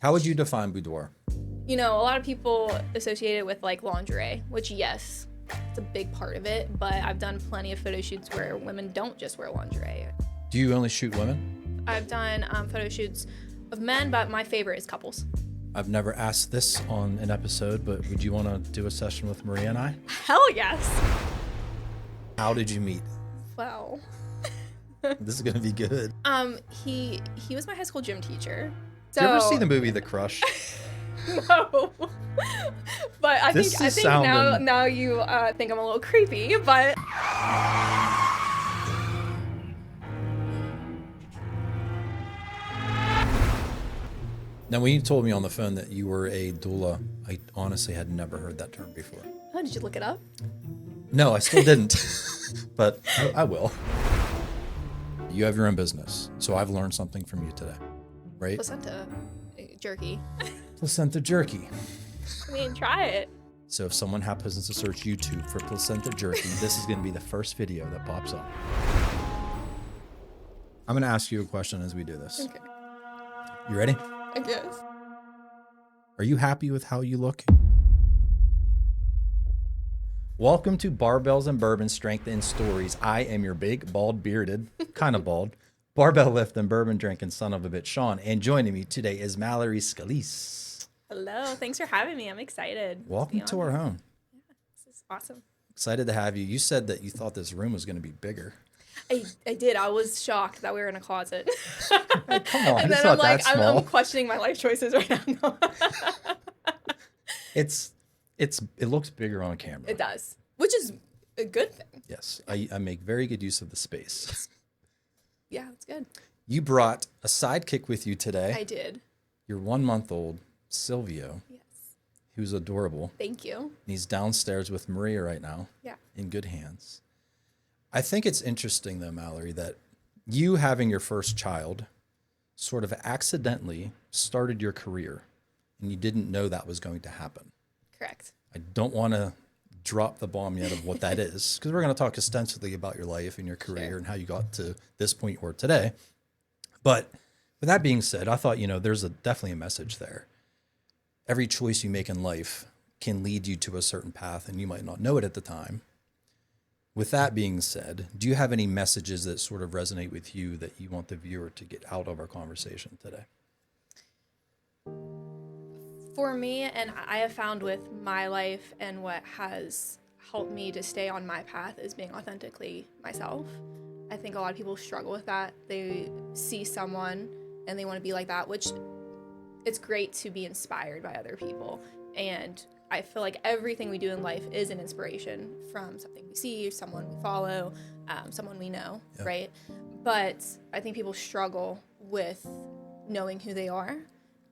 How would you define boudoir? You know, a lot of people associate it with like lingerie, which yes, it's a big part of it, but I've done plenty of photo shoots where women don't just wear lingerie. Do you only shoot women? I've done photo shoots of men, but my favorite is couples. I've never asked this on an episode, but would you want to do a session with Maria and I? Hell yes. How did you meet? Well, This is going to be good. he was my high school gym teacher. So Did you ever see the movie The Crush? No. But I This think is sounding- now you think I'm a little creepy, but Now, when you told me on the phone that you were a doula, I honestly had never heard that term before. oh, did you look it up? No, I still didn't, but I will. You have your own business, so I've learned something from you today, right? Placenta jerky. Placenta jerky. I mean, try it. So if someone happens to search YouTube for placenta jerky, this is going to be the first video that pops up. I'm going to ask you a question as we do this. Okay. You ready? I guess. Are you happy with how you look? Welcome to Barbells and Bourbon Strength and Stories. I am your big, bald, bearded, kind of bald, barbell lift and bourbon drinking son of a bitch, Sean. And joining me today is Mallory Scalise. Hello. Thanks for having me. I'm excited. Welcome to our home. This is awesome. Excited to have you. You said that you thought this room was going to be bigger. I did. I was shocked that we were in a closet. Come on, And it's then not I'm like, that small. I'm questioning my life choices right now. It looks bigger on camera. It does, which is a good thing. Yes, I make very good use of the space. Yeah, that's good. You brought a sidekick with you today. I did. Your 1 month old Silvio, Yes. who's adorable. Thank you. And he's downstairs with Maria right now. Yeah. In good hands. I think it's interesting though, Mallory, that you having your first child sort of accidentally started your career and you didn't know that was going to happen. Correct. I don't want to drop the bomb yet of what that is, because we're going to talk extensively about your life and your career Sure. and how you got to this point or today. But with that being said, I thought, there's definitely a message there. Every choice you make in life can lead you to a certain path and you might not know it at the time. With that being said, do you have any messages that sort of resonate with you that you want the viewer to get out of our conversation today? For me, and I have found with my life and what has helped me to stay on my path is being authentically myself. I think a lot of people struggle with that. They see someone and they want to be like that, which it's great to be inspired by other people. And I feel like everything we do in life is an inspiration from something we see, someone we follow, someone we know, Yep. right? But I think people struggle with knowing who they are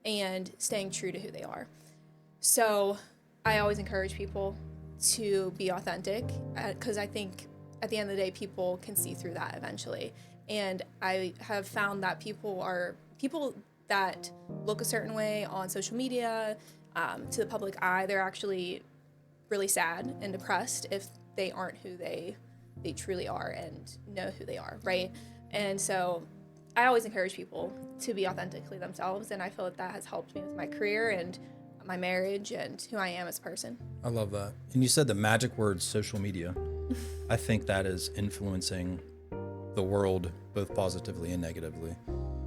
and staying true to who they are. So I always encourage people to be authentic because I think at the end of the day, people can see through that eventually. And I have found that people that look a certain way on social media, to the public eye, they're actually really sad and depressed if they aren't who they truly are and know who they are, right? And so I always encourage people to be authentically themselves, and I feel that has helped me with my career and my marriage and who I am as a person. I love that. And you said the magic word, social media. I think that is influencing the world both positively and negatively.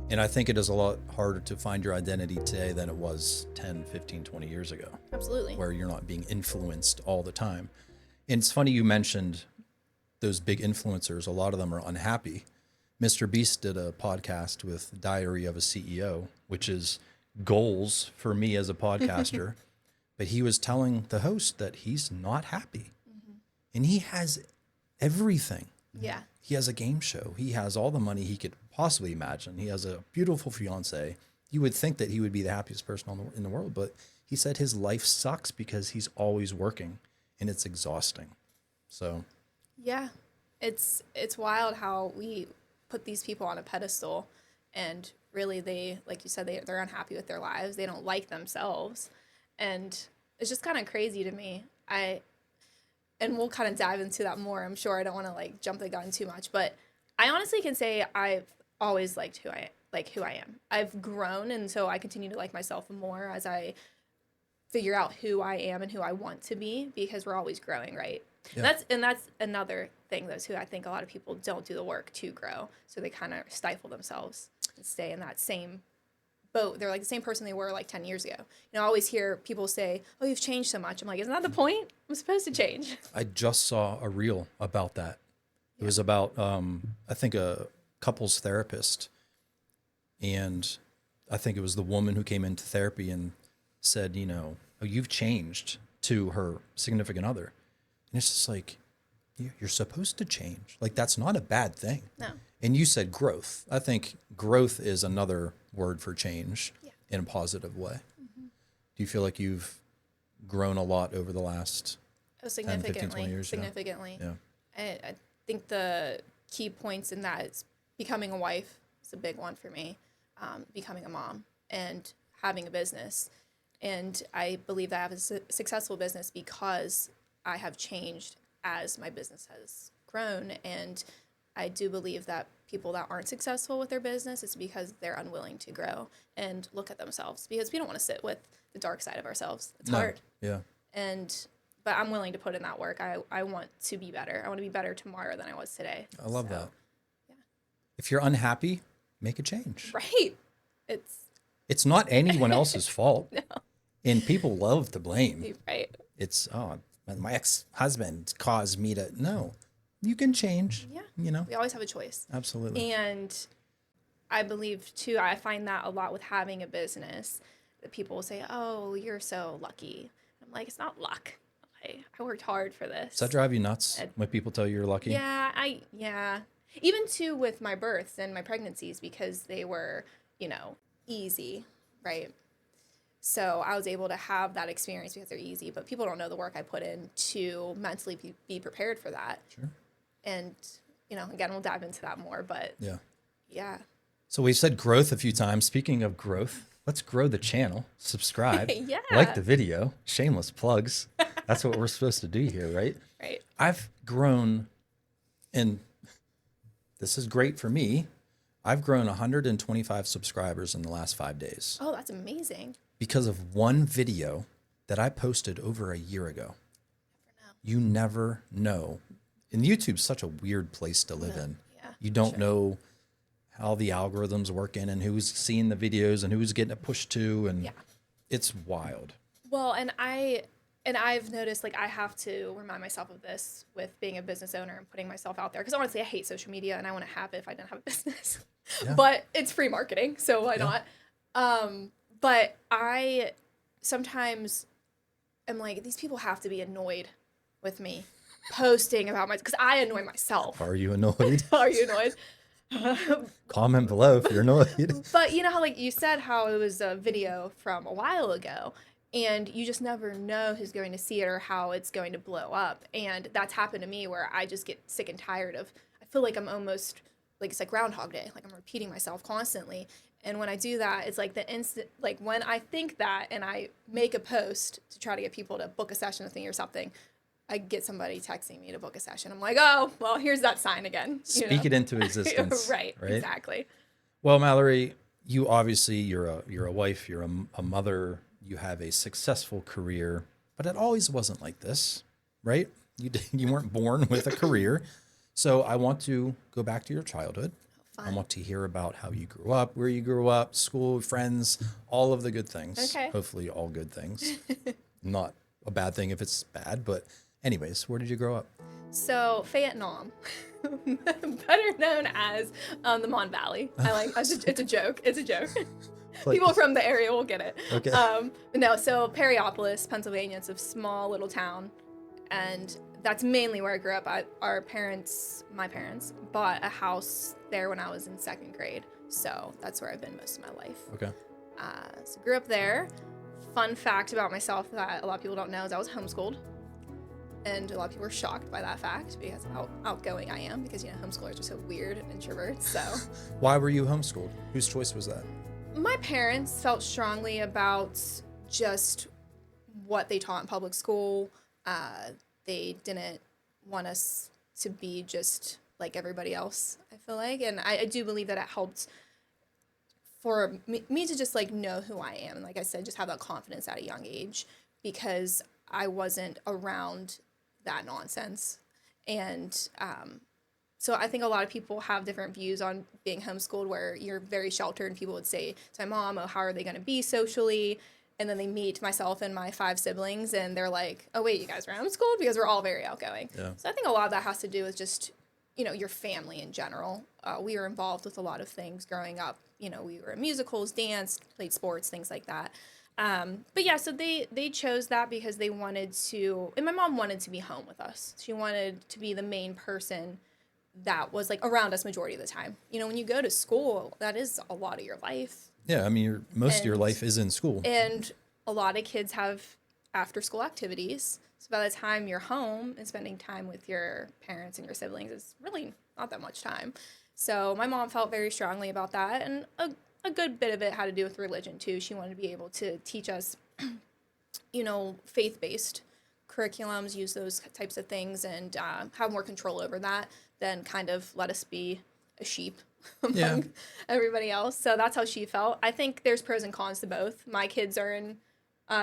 And I think it is a lot harder to find your identity today than it was 10, 15, 20 years ago. Absolutely. Where you're not being influenced all the time. And it's funny you mentioned those big influencers. A lot of them are unhappy. Mr. Beast did a podcast with Diary of a CEO, which is goals for me as a podcaster. But he was telling the host that he's not happy. Mm-hmm. And he has everything. Yeah. He has a game show. He has all the money he could possibly imagine. He has a beautiful fiance. You would think that he would be the happiest person in the world, but he said his life sucks because he's always working and it's exhausting. So yeah, it's wild how we put these people on a pedestal and really they, like you said, they're unhappy with their lives. They don't like themselves. And it's just kind of crazy to me. And we'll kind of dive into that more. I'm sure I don't want to jump the gun too much, but I honestly can say I've always liked who I like who I am. I've grown, and so I continue to like myself more as I figure out who I am and who I want to be, because we're always growing, right? Yeah. And that's another thing though too. I think a lot of people don't do the work to grow, so they kind of stifle themselves and stay in that same boat. They're like the same person they were like 10 years ago. I always hear people say, "Oh, you've changed so much." I'm like, isn't that the point? I'm supposed to change. I just saw a reel about that. It was about, I think, a couples therapist. And I think it was the woman who came into therapy and said, "Oh, you've changed," to her significant other. And it's just like, you're supposed to change. Like, that's not a bad thing. No. And you said growth. I think growth is another word for change in a positive way. Mm-hmm. Do you feel like you've grown a lot over the last 10, 15, 20 years? Significantly. Yeah. I think the key points in that is becoming a wife is a big one for me, becoming a mom, and having a business. And I believe that I have a successful business because I have changed as my business has grown. And I do believe that people that aren't successful with their business is because they're unwilling to grow and look at themselves, because we don't want to sit with the dark side of ourselves. It's hard. Yeah. But I'm willing to put in that work. I want to be better. I want to be better tomorrow than I was today. I love that. Yeah. If you're unhappy, make a change. Right. It's not anyone else's fault. No. And people love to blame. Right. It's, my ex-husband caused me to. No, you can change. Yeah. We always have a choice. Absolutely. And I believe too, I find that a lot with having a business, that people will say, "Oh, you're so lucky." I'm like, it's not luck. I worked hard for this. Does that drive you nuts when people tell you you're lucky? Yeah. Even too with my births and my pregnancies, because they were, easy, right? So I was able to have that experience because they're easy, but people don't know the work I put in to mentally be prepared for that. Sure. And, again, we'll dive into that more, but yeah. So we've said growth a few times. Speaking of growth, let's grow the channel. Subscribe. Yeah. Like the video. Shameless plugs. That's what we're supposed to do here, right? Right. I've grown, and this is great for me. I've grown 125 subscribers in the last 5 days. Oh, that's amazing. Because of one video that I posted over a year ago. You never know. And YouTube's such a weird place to live in. Yeah, you don't know how the algorithms work in and who's seeing the videos and who's getting it pushed to, and it's wild. Well, and I've noticed, like, I have to remind myself of this with being a business owner and putting myself out there, because honestly, I hate social media and I want to have it if I didn't have a business. But it's free marketing, so why not? But I sometimes am like, these people have to be annoyed with me posting about because I annoy myself. Are you annoyed? Are you annoyed? Comment below if you're annoyed. But you know how, like you said, how it was a video from a while ago, and you just never know who's going to see it or how it's going to blow up. And that's happened to me, where I just get sick and tired of, I feel like I'm almost, like it's like Groundhog Day, like I'm repeating myself constantly. And when I do that, it's like the instant, like when I think that and I make a post to try to get people to book a session with me or something, I get somebody texting me to book a session. I'm like, oh, well, here's that sign again. Speak it into existence. Right, exactly. Well, Mallory, you obviously, you're a wife, you're a mother, you have a successful career, but it always wasn't like this, right? You weren't born with a career. So I want to go back to your childhood. Fun. I want to hear about how you grew up, where you grew up, school, friends, all of the good things. Okay. Hopefully all good things. Not a bad thing if it's bad, but anyways, where did you grow up? So Fayette, Nam, better known as the Mon Valley. It's a joke. It's a joke. People from the area will get it. Okay. No, so Perryopolis, Pennsylvania. It's a small little town, and that's mainly where I grew up. My parents bought a house there when I was in second grade, so that's where I've been most of my life. Okay. So grew up there. Fun fact about myself that a lot of people don't know is I was homeschooled, and a lot of people were shocked by that fact because of how outgoing I am. Because homeschoolers are so weird and introverts. So. Why were you homeschooled? Whose choice was that? My parents felt strongly about just what they taught in public school. They didn't want us to be just like everybody else, I feel like. And I do believe that it helped for me to just like know who I am. And like I said, just have that confidence at a young age because I wasn't around that nonsense. And so I think a lot of people have different views on being homeschooled where you're very sheltered and people would say to my mom, oh, how are they going to be socially? And then they meet myself and my 5 siblings and they're like, oh, wait, you guys were homeschooled? Because we're all very outgoing. Yeah. So I think a lot of that has to do with just, you know, your family in general. We were involved with a lot of things growing up. You know, we were in musicals, danced, played sports, things like that. But yeah, so they chose that because they wanted to, and my mom wanted to be home with us. She wanted to be the main person that was like around us majority of the time. You know, when you go to school, that is a lot of your life. Yeah, I mean, most of your life is in school. And a lot of kids have after school activities. So by the time you're home and spending time with your parents and your siblings, it's really not that much time. So my mom felt very strongly about that. And a good bit of it had to do with religion too. She wanted to be able to teach us, you know, faith-based curriculums, use those types of things and have more control over that than kind of let us be a sheep among everybody else. So that's how she felt. I think there's pros and cons to both. My kids are in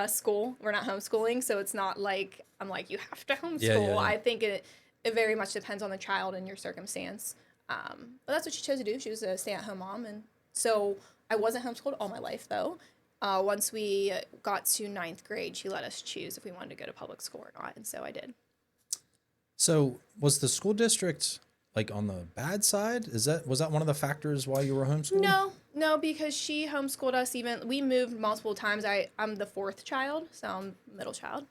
school. We're not homeschooling, so it's not like I'm like, you have to homeschool. I think it very much depends on the child and your circumstance. But that's what she chose to do. She was a stay-at-home mom. And so I wasn't homeschooled all my life, though. Once we got to 9th grade, she let us choose if we wanted to go to public school or not, and so I did. So was the school district like on the bad side? Was that one of the factors why you were homeschooled? No, because she homeschooled us. Even we moved multiple times. I'm the 4th child, so I'm middle child,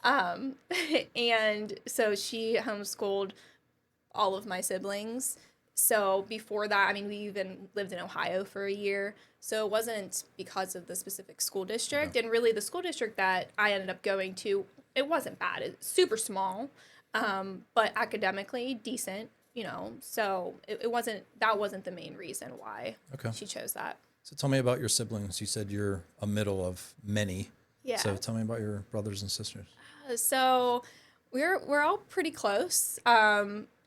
and so she homeschooled all of my siblings. So before that, I mean, we even lived in Ohio for a year. So it wasn't because of the specific school district. And really the school district that I ended up going to, it wasn't bad. It's super small, but academically decent, you know. So that wasn't the main reason why she chose that. So tell me about your siblings. You said you're a middle of many. Yeah. So tell me about your brothers and sisters. So we're all pretty close.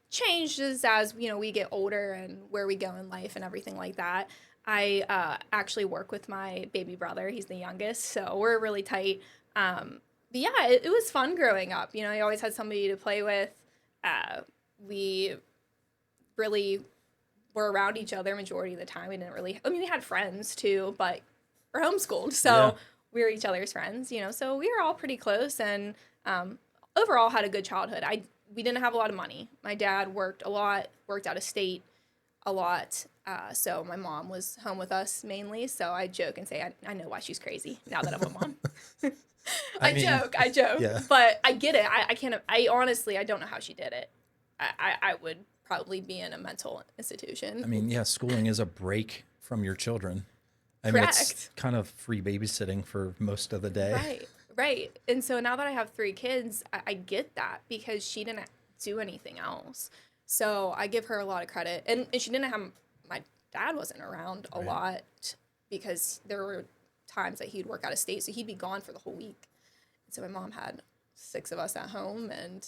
Changes as, you know, we get older and where we go in life and everything like that. I actually work with my baby brother. He's the youngest, so we're really tight. But yeah, it was fun growing up. You know, I always had somebody to play with. We really were around each other majority of the time. We didn't really, I mean, we had friends too, but we're homeschooled, so we were each other's friends, you know, so we were all pretty close and overall had a good childhood. We didn't have a lot of money. My dad worked a lot, worked out of state a lot. So my mom was home with us mainly. So I joke and say, I know why she's crazy now that I'm a mom. I joke. Yeah. But I get it. I honestly, I don't know how she did it. I would probably be in a mental institution. I mean, yeah, schooling is a break from your children. I Correct. mean, it's kind of free babysitting for most of the day. Right. And so now that I have 3 kids, I get that because she didn't do anything else. So I give her a lot of credit. And she didn't have, my dad wasn't around a lot because there were times that he'd work out of state. So he'd be gone for the whole week. And so my mom had 6 of us at home and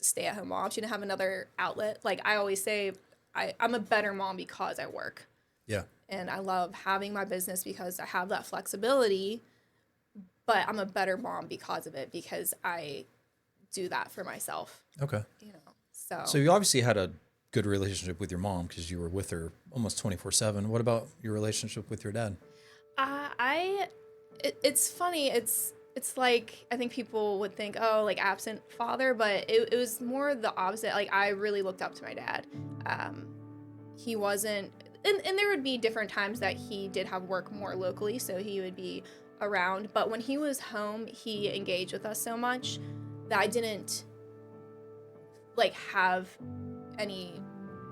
stay at home mom. She didn't have another outlet. Like I always say, I'm a better mom because I work. Yeah. And I love having my business because I have that flexibility. But I'm a better mom because of it, because I do that for myself. Okay. You know, so you obviously had a good relationship with your mom because you were with her almost 24/7. What about your relationship with your dad? It's funny. It's like, I think people would think, oh, like absent father, but it was more the opposite. Like I really looked up to my dad. He wasn't, and there would be different times that he did have work more locally, so he would be around, but when he was home, he engaged with us so much that I didn't like have any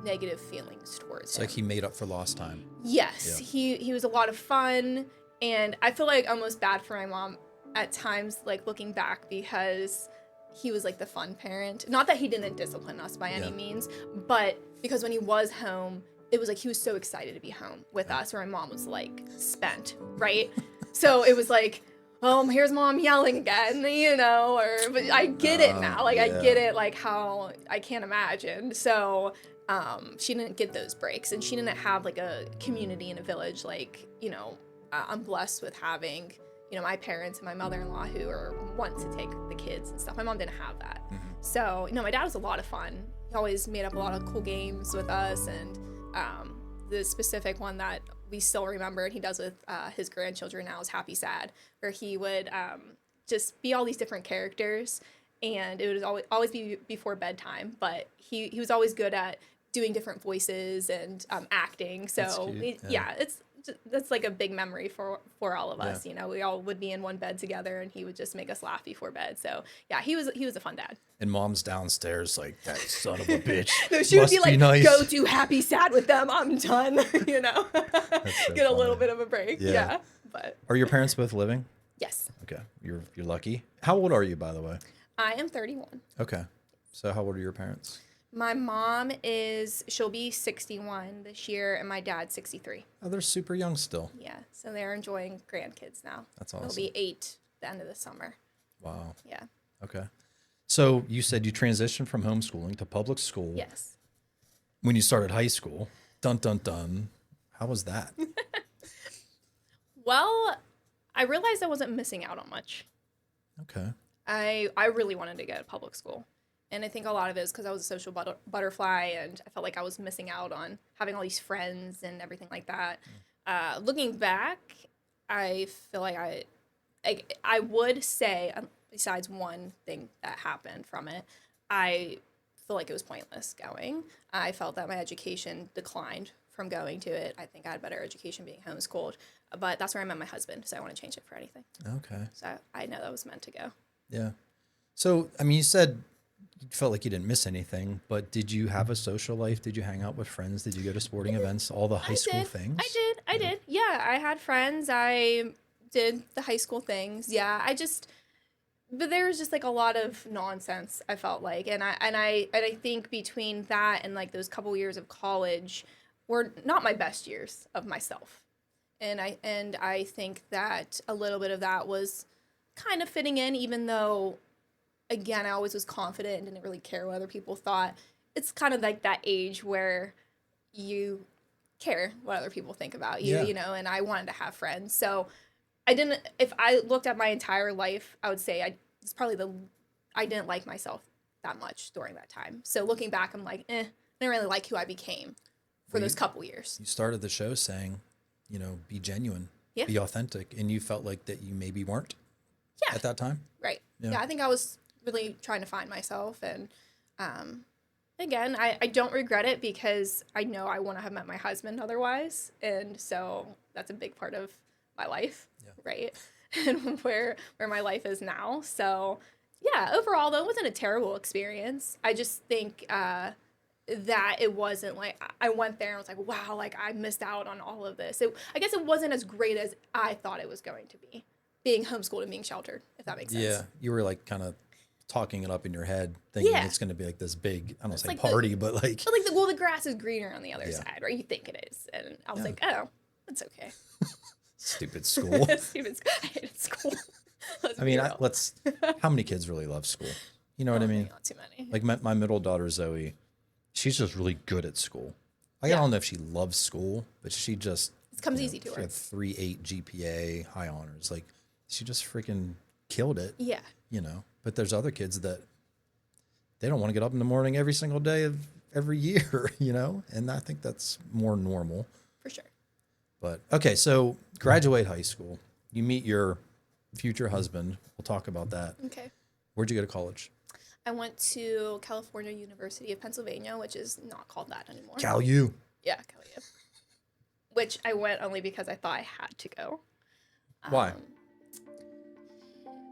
negative feelings towards him. Like he made up for lost time. Yes, yeah. He was a lot of fun, and I feel like almost bad for my mom at times, like looking back, because he was like the fun parent. Not that he didn't discipline us by any means, but because when he was home, it was like he was so excited to be home with us, where my mom was like spent, right? So it was like, oh, here's mom yelling again, you know, but I get it now. Like, I get it, like how I can't imagine. So she didn't get those breaks, and she didn't have like a community in a village. Like, I'm blessed with having, my parents and my mother-in-law who want to take the kids and stuff. My mom didn't have that. So, my dad was a lot of fun. He always made up a lot of cool games with us, and the specific one that we still remember and he does with his grandchildren now is Happy Sad, where he would just be all these different characters, and it would always be before bedtime, but he was always good at doing different voices and acting. So that's like a big memory for all of us. We all would be in one bed together, and he would just make us laugh before bed. So yeah, he was a fun dad. And mom's downstairs like, that son of a bitch. No, she would be like, nice. Go do Happy Sad with them. I'm done. So Get a little bit of a break. Yeah. But are your parents both living? yes, Okay, you're lucky. How old are you, by the way? I am 31. Okay, so how old are your parents? My mom she'll be 61 this year, and my dad's 63. Oh, they're super young still. Yeah, so they're enjoying grandkids now. That's awesome. They'll be 8 the end of the summer. Wow. Yeah. Okay. So you said you transitioned from homeschooling to public school. Yes. When you started high school. Dun, dun, dun. How was that? Well, I realized I wasn't missing out on much. Okay. I really wanted to go to public school. And I think a lot of it is because I was a social butterfly, and I felt like I was missing out on having all these friends and everything like that. Looking back, I feel like I would say, besides one thing that happened from it, I feel like it was pointless going. I felt that my education declined from going to it. I think I had better education being homeschooled, but that's where I met my husband, so I want to change it for anything. Okay. So I know that was meant to go. Yeah. So, I mean, you said you felt like you didn't miss anything, but did you have a social life? Did you hang out with friends? Did you go to sporting events? All the high school things? I did. Yeah, I had friends. I did the high school things. Yeah, but there was just like a lot of nonsense, I felt like. And I think between that and like those couple years of college were not my best years of myself. And I think that a little bit of that was kind of fitting in, even though, again, I always was confident and didn't really care what other people thought. It's kind of like that age where you care what other people think about you, and I wanted to have friends. So if I looked at my entire life, I would say I didn't like myself that much during that time. So looking back, I'm like, I didn't really like who I became for those couple years. You started the show saying, be genuine, be authentic, and you felt like that you maybe weren't at that time? Right. Yeah, I think I was really trying to find myself, and again, I don't regret it because I know I wouldn't have met my husband otherwise, and so that's a big part of my life, right? And where my life is now. So yeah, overall though, it wasn't a terrible experience. I just think that it wasn't like I went there and was like, wow, like I missed out on all of this. I guess it wasn't as great as I thought it was going to be, being homeschooled and being sheltered, if that makes sense. Yeah, you were like kind of talking it up in your head, thinking it's going to be like this big, I don't say like party, but like... But like, the grass is greener on the other side, right? You think it is. And I was like, oh, it's okay. Stupid school. Stupid school. I hated school. I mean, how many kids really love school? You know what I mean? Not too many. Like my middle daughter, Zoe, she's just really good at school. I don't know if she loves school, but she just... It comes easy to her. She had 3.8 GPA, high honors. Like, she just freaking killed it. Yeah. But there's other kids that they don't want to get up in the morning every single day of every year, and I think that's more normal. For sure. But okay, so graduate high school, you meet your future husband. We'll talk about that. Okay. Where'd you go to college? I went to California University of Pennsylvania, which is not called that anymore. Cal-U. Yeah, Cal-U. Which I went only because I thought I had to go. Why?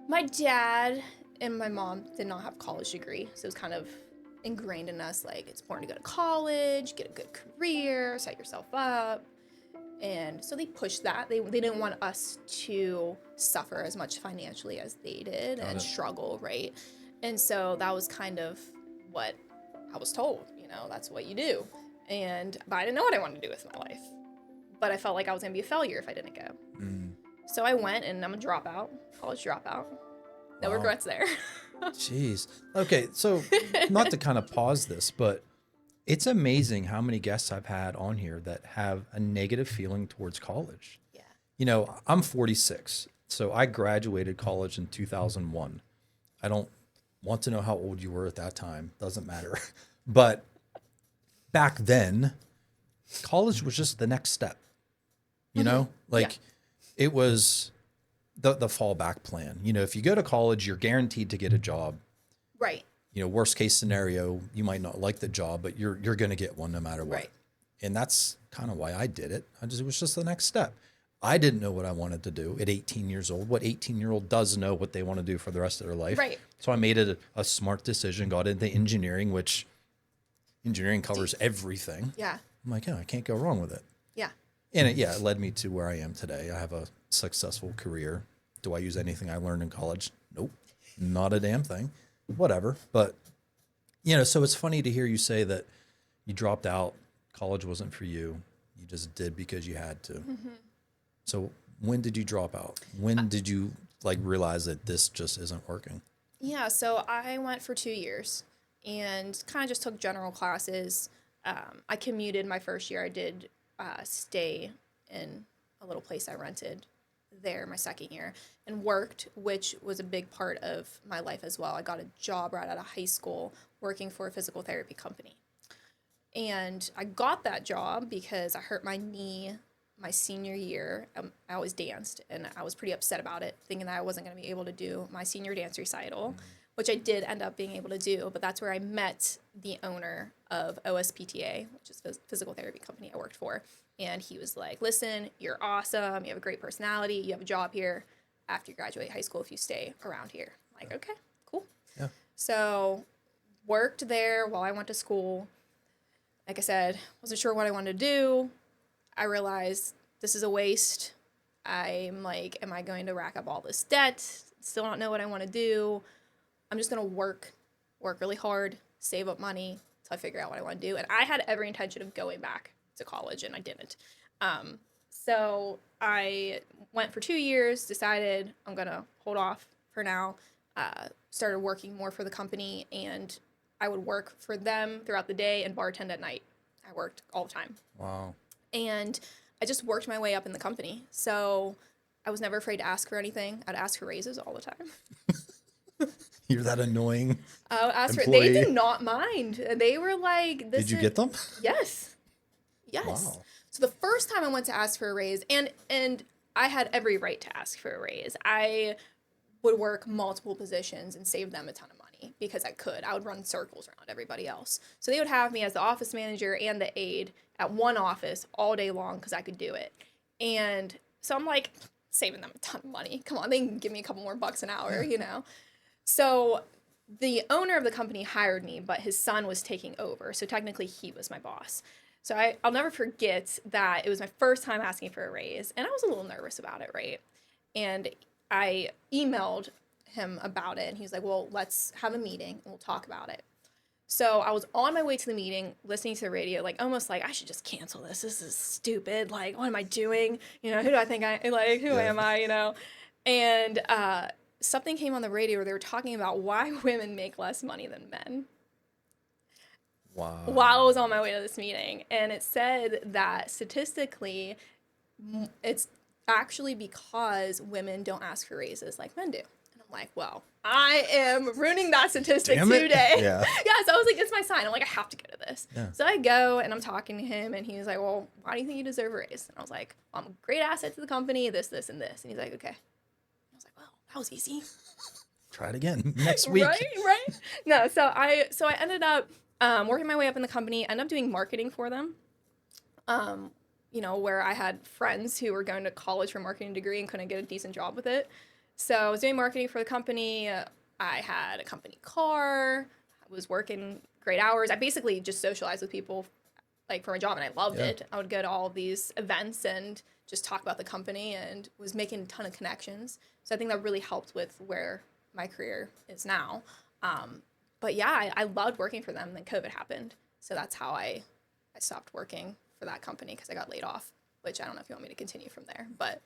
My dad and my mom did not have a college degree, so it was kind of ingrained in us, like, it's important to go to college, get a good career, set yourself up. And so they pushed that. They didn't want us to suffer as much financially as they did and struggle, right? And so that was kind of what I was told, that's what you do. But I didn't know what I wanted to do with my life. But I felt like I was going to be a failure if I didn't go. So I went, and I'm a dropout, college dropout. No regrets there. Jeez. Okay, so not to kind of pause this, but It's amazing how many guests I've had on here that have a negative feeling towards college. Yeah. You know, I'm 46, so I graduated college in 2001. I don't want to know how old you were at that time, doesn't matter. But back then, college was just the next step. You know, like it was the fallback plan. You know, if you go to college, you're guaranteed to get a job. Right. You know, worst case scenario, you might not like the job, but you're going to get one no matter what. Right. And that's kind of why I did it. It was just the next step. I didn't know what I wanted to do at 18 years old. What 18-year-old does know what they want to do for the rest of their life? Right. So I made it a smart decision, got into engineering, which engineering covers everything. Yeah. I'm like, yeah, I can't go wrong with it. Yeah. And it led me to where I am today. I have a successful career. Do I use anything I learned in college? Nope, not a damn thing. Whatever. But, you know, so it's funny to hear you say that you dropped out. College wasn't for you. You just did because you had to. Mm-hmm. So when did you drop out? When did you like realize that this just isn't working? Yeah. So I went for 2 years and kind of just took general classes. I commuted my first year. I did stay in a little place I rented there my second year and worked, which was a big part of my life as well. I got a job right out of high school working for a physical therapy company. And I got that job because I hurt my knee my senior year. I always danced, and I was pretty upset about it, thinking that I wasn't going to be able to do my senior dance recital, which I did end up being able to do. But that's where I met the owner of OSPTA, which is a physical therapy company I worked for. And he was like, listen, you're awesome. You have a great personality. You have a job here after you graduate high school if you stay around here. I'm like, okay, cool. Yeah. So worked there while I went to school. Like I said, wasn't sure what I wanted to do. I realized this is a waste. I'm like, am I going to rack up all this debt? Still don't know what I want to do. I'm just going to work really hard, save up money till I figure out what I want to do. And I had every intention of going back to college, and I didn't. So I went for 2 years, decided I'm going to hold off for now, started working more for the company, and I would work for them throughout the day and bartend at night. I worked all the time. Wow. And I just worked my way up in the company. So I was never afraid to ask for anything. I'd ask for raises all the time. You're that annoying. I would ask employee. They did not mind. They were like, Did you get them? Yes. Yes. Wow. So the first time I went to ask for a raise, and I had every right to ask for a raise. I would work multiple positions and save them a ton of money because I could. I would run circles around everybody else. So they would have me as the office manager and the aide at one office all day long because I could do it. And so I'm like, saving them a ton of money. Come on, they can give me a couple more bucks an hour, you know? So the owner of the company hired me, but his son was taking over. So technically he was my boss. So I'll never forget that it was my first time asking for a raise. And I was a little nervous about it, right? And I emailed him about it. And he was like, well, let's have a meeting and we'll talk about it. So I was on my way to the meeting, listening to the radio, like almost like I should just cancel this. This is stupid. Like, what am I doing? You know, who do I think I like? Who am I? You know, and something came on the radio where they were talking about why women make less money than men. Wow. While I was on my way to this meeting, and it said that statistically, it's actually because women don't ask for raises like men do. Like, well, I am ruining that statistic today. Yeah. Yeah, so I was like, it's my sign. I'm like, I have to go to this. Yeah. So I go, and I'm talking to him, and he was like, well, why do you think you deserve a raise? And I was like, well, I'm a great asset to the company, this, and this. And he's like, okay. I was like, well, that was easy. Try it again next week. Right? No, so I ended up working my way up in the company, ended up doing marketing for them. You know, where I had friends who were going to college for a marketing degree and couldn't get a decent job with it. So I was doing marketing for the company. I had a company car. I was working great hours. I basically just socialized with people like for my job, and I loved it. I would go to all of these events and just talk about the company and was making a ton of connections. So I think that really helped with where my career is now. But yeah, I loved working for them. And then COVID happened. So that's how I stopped working for that company because I got laid off, which I don't know if you want me to continue from there, but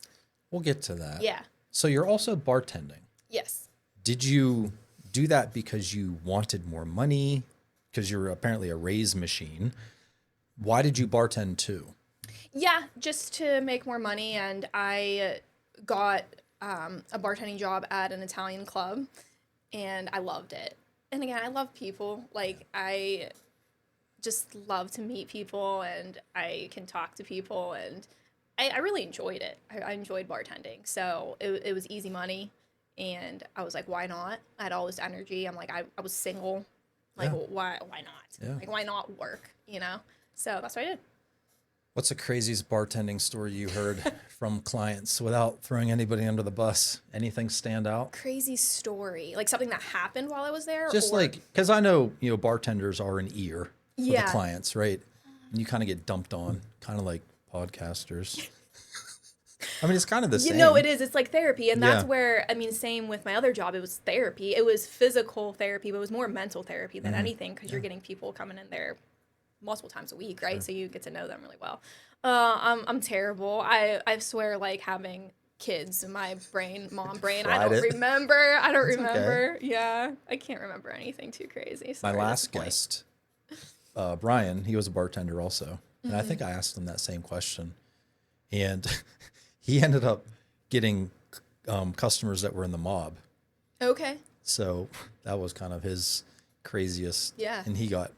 We'll get to that. yeah. So you're also bartending. Yes. Did you do that because you wanted more money? because you're apparently a raise machine. Why did you bartend too? Yeah, just to make more money, and I got a bartending job at an Italian club, and I loved it. And again, I love people. Like, I just love to meet people, and I can talk to people, and I really enjoyed it. I enjoyed bartending, so it was easy money, and I was like, why not? I had all this energy. I'm like, I was single. Like, Yeah. why not? Yeah. Like, why not work, you know? So that's what I did. What's the craziest bartending story you heard from clients without throwing anybody under the bus? Anything stand out? Crazy story, like something that happened while I was there. Just or... like, because I know, bartenders are an ear for the Yeah. clients, right? And you kind of get dumped on, kind of like podcasters. I mean, it's kind of the same. it is. It's like therapy. And that's Yeah. where, I mean, same with my other job. It was therapy. It was physical therapy, but it was more mental therapy than anything, because you're getting people coming in there multiple times a week, right? Sure. So you get to know them really well. I'm terrible. I swear, like, having kids in my brain, mom brain, I Tried don't it. remember. I don't It's okay. remember. Yeah. I can't remember anything too crazy. My Sorry at this last point. guest, Brian, he was a bartender also. And Mm-hmm. I think I asked him that same question. And he ended up getting customers that were in the mob. Okay. So that was kind of his craziest. Yeah. And he got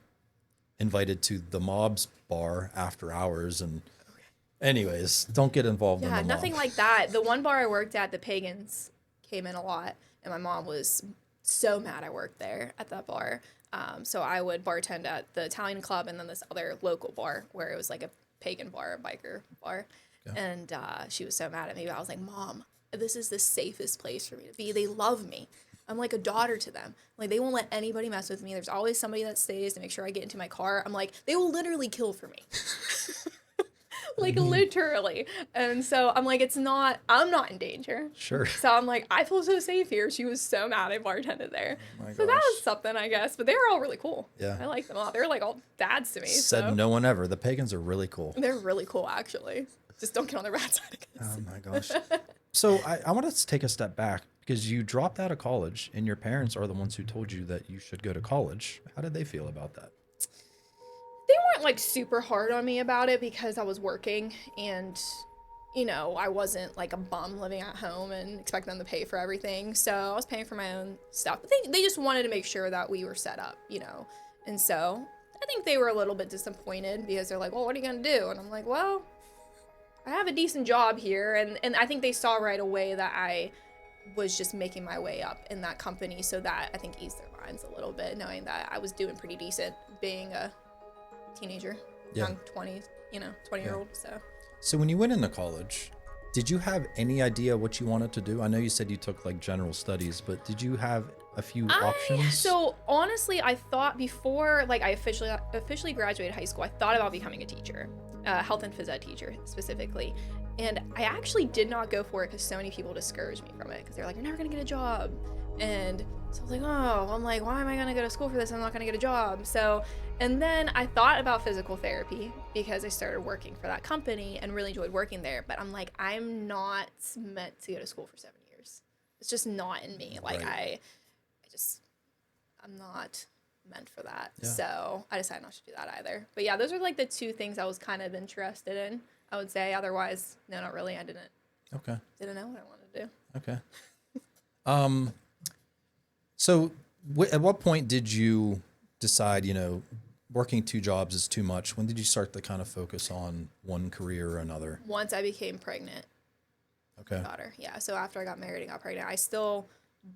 invited to the mob's bar after hours. And anyways, don't get involved in Yeah, the nothing mob. like that. The one bar I worked at, the pagans came in a lot, and my mom was so mad I worked there at that bar. So I would bartend at the Italian club and then this other local bar where it was like a pagan bar, a biker bar. Okay. And she was so mad at me. But I was like, Mom, this is the safest place for me to be. They love me. I'm like a daughter to them. Like, they won't let anybody mess with me. There's always somebody that stays to make sure I get into my car. I'm like, they will literally kill for me. Like, literally. And so I'm like, I'm not in danger. Sure. So I'm like, I feel so safe here. She was so mad I bartended there. Oh my So that gosh. was something, I guess. But they were all really cool. Yeah. I like them all. They were like all dads to me. Said So no one ever. The pagans are really cool. they're really cool, actually. Just don't get on the rat side, I guess. Oh my gosh. So I want to take a step back, because you dropped out of college and your parents are the ones who told you that you should go to college. How did they feel about that? They weren't like super hard on me about it because I was working, and I wasn't like a bum living at home and expecting them to pay for everything. So I was paying for my own stuff. But they just wanted to make sure that we were set up, And so I think they were a little bit disappointed because they're like, well, what are you going to do? And I'm like, well, I have a decent job here. And I think they saw right away that I was just making my way up in that company. So that I think eased their minds a little bit, knowing that I was doing pretty decent being a teenager, Yeah. young 20-year-old. So when you went into college, did you have any idea what you wanted to do? I know you said you took like general studies, but did you have a few options? So honestly, I thought before like I officially graduated high school, I thought about becoming a teacher, health and phys ed teacher specifically. And I actually did not go for it because so many people discouraged me from it because they're like, you're never gonna get a job. And so I was like, I'm like, why am I gonna go to school for this? I'm not gonna get a job. So, and then I thought about physical therapy because I started working for that company and really enjoyed working there. But I'm like, I'm not meant to go to school for 7 years. It's just not in me. Like Right. I'm not meant for that. Yeah. So I decided not to do that either. But yeah, those are like the two things I was kind of interested in, I would say. Otherwise, no, not really. I didn't know what I wanted to do. Okay. So at what point did you decide, working two jobs is too much? When did you start to kind of focus on one career or another? Once I became pregnant. Okay. Daughter. Yeah. So after I got married and got pregnant, I still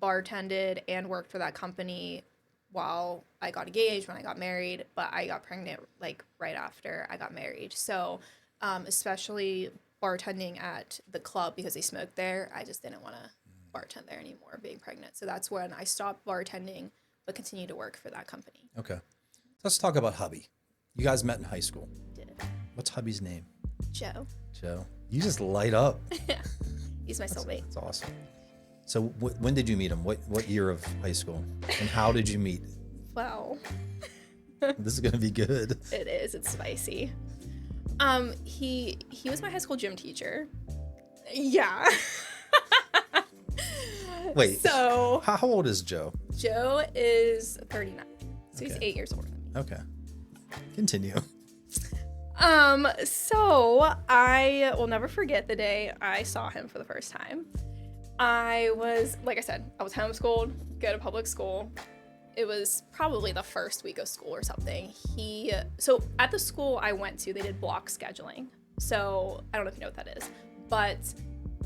bartended and worked for that company while I got engaged, when I got married, but I got pregnant like right after I got married. So especially bartending at the club because they smoked there, I just didn't want to bartend there anymore being pregnant. So that's when I stopped bartending but continued to work for that company. Okay. Let's talk about hubby. You guys met in high school. Did. What's hubby's name? Joe. Joe. You just light up. He's my soulmate. That's awesome. So when did you meet him? What year of high school? And how did you meet? Wow. This is going to be good. It is. It's spicy. He was my high school gym teacher. Yeah. Wait. So How old is Joe? Joe is 39. So he's Okay. 8 years older than me. Okay. Continue. So I will never forget the day I saw him for the first time. I was, like I said, I was homeschooled, go to public school. It was probably the first week of school or something. So at the school I went to, they did block scheduling. So I don't know if you know what that is, but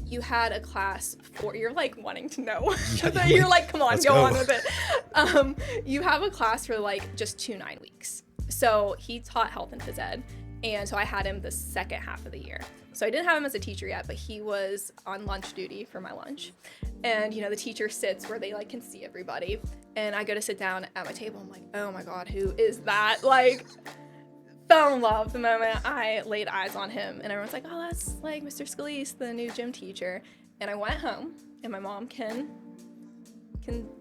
you had a class for, you're like wanting to know. You're like, come on, go on with it. You have a class for like just 2 9 weeks. So he taught health and phys ed. And so I had him the second half of the year. So I didn't have him as a teacher yet, but he was on lunch duty for my lunch. And, you know, the teacher sits where they like can see everybody. And I go to sit down at my table. I'm like, oh my God, who is that? Like, fell in love the moment I laid eyes on him. And everyone's like, oh, that's like Mr. Scalise, the new gym teacher. And I went home, and my mom can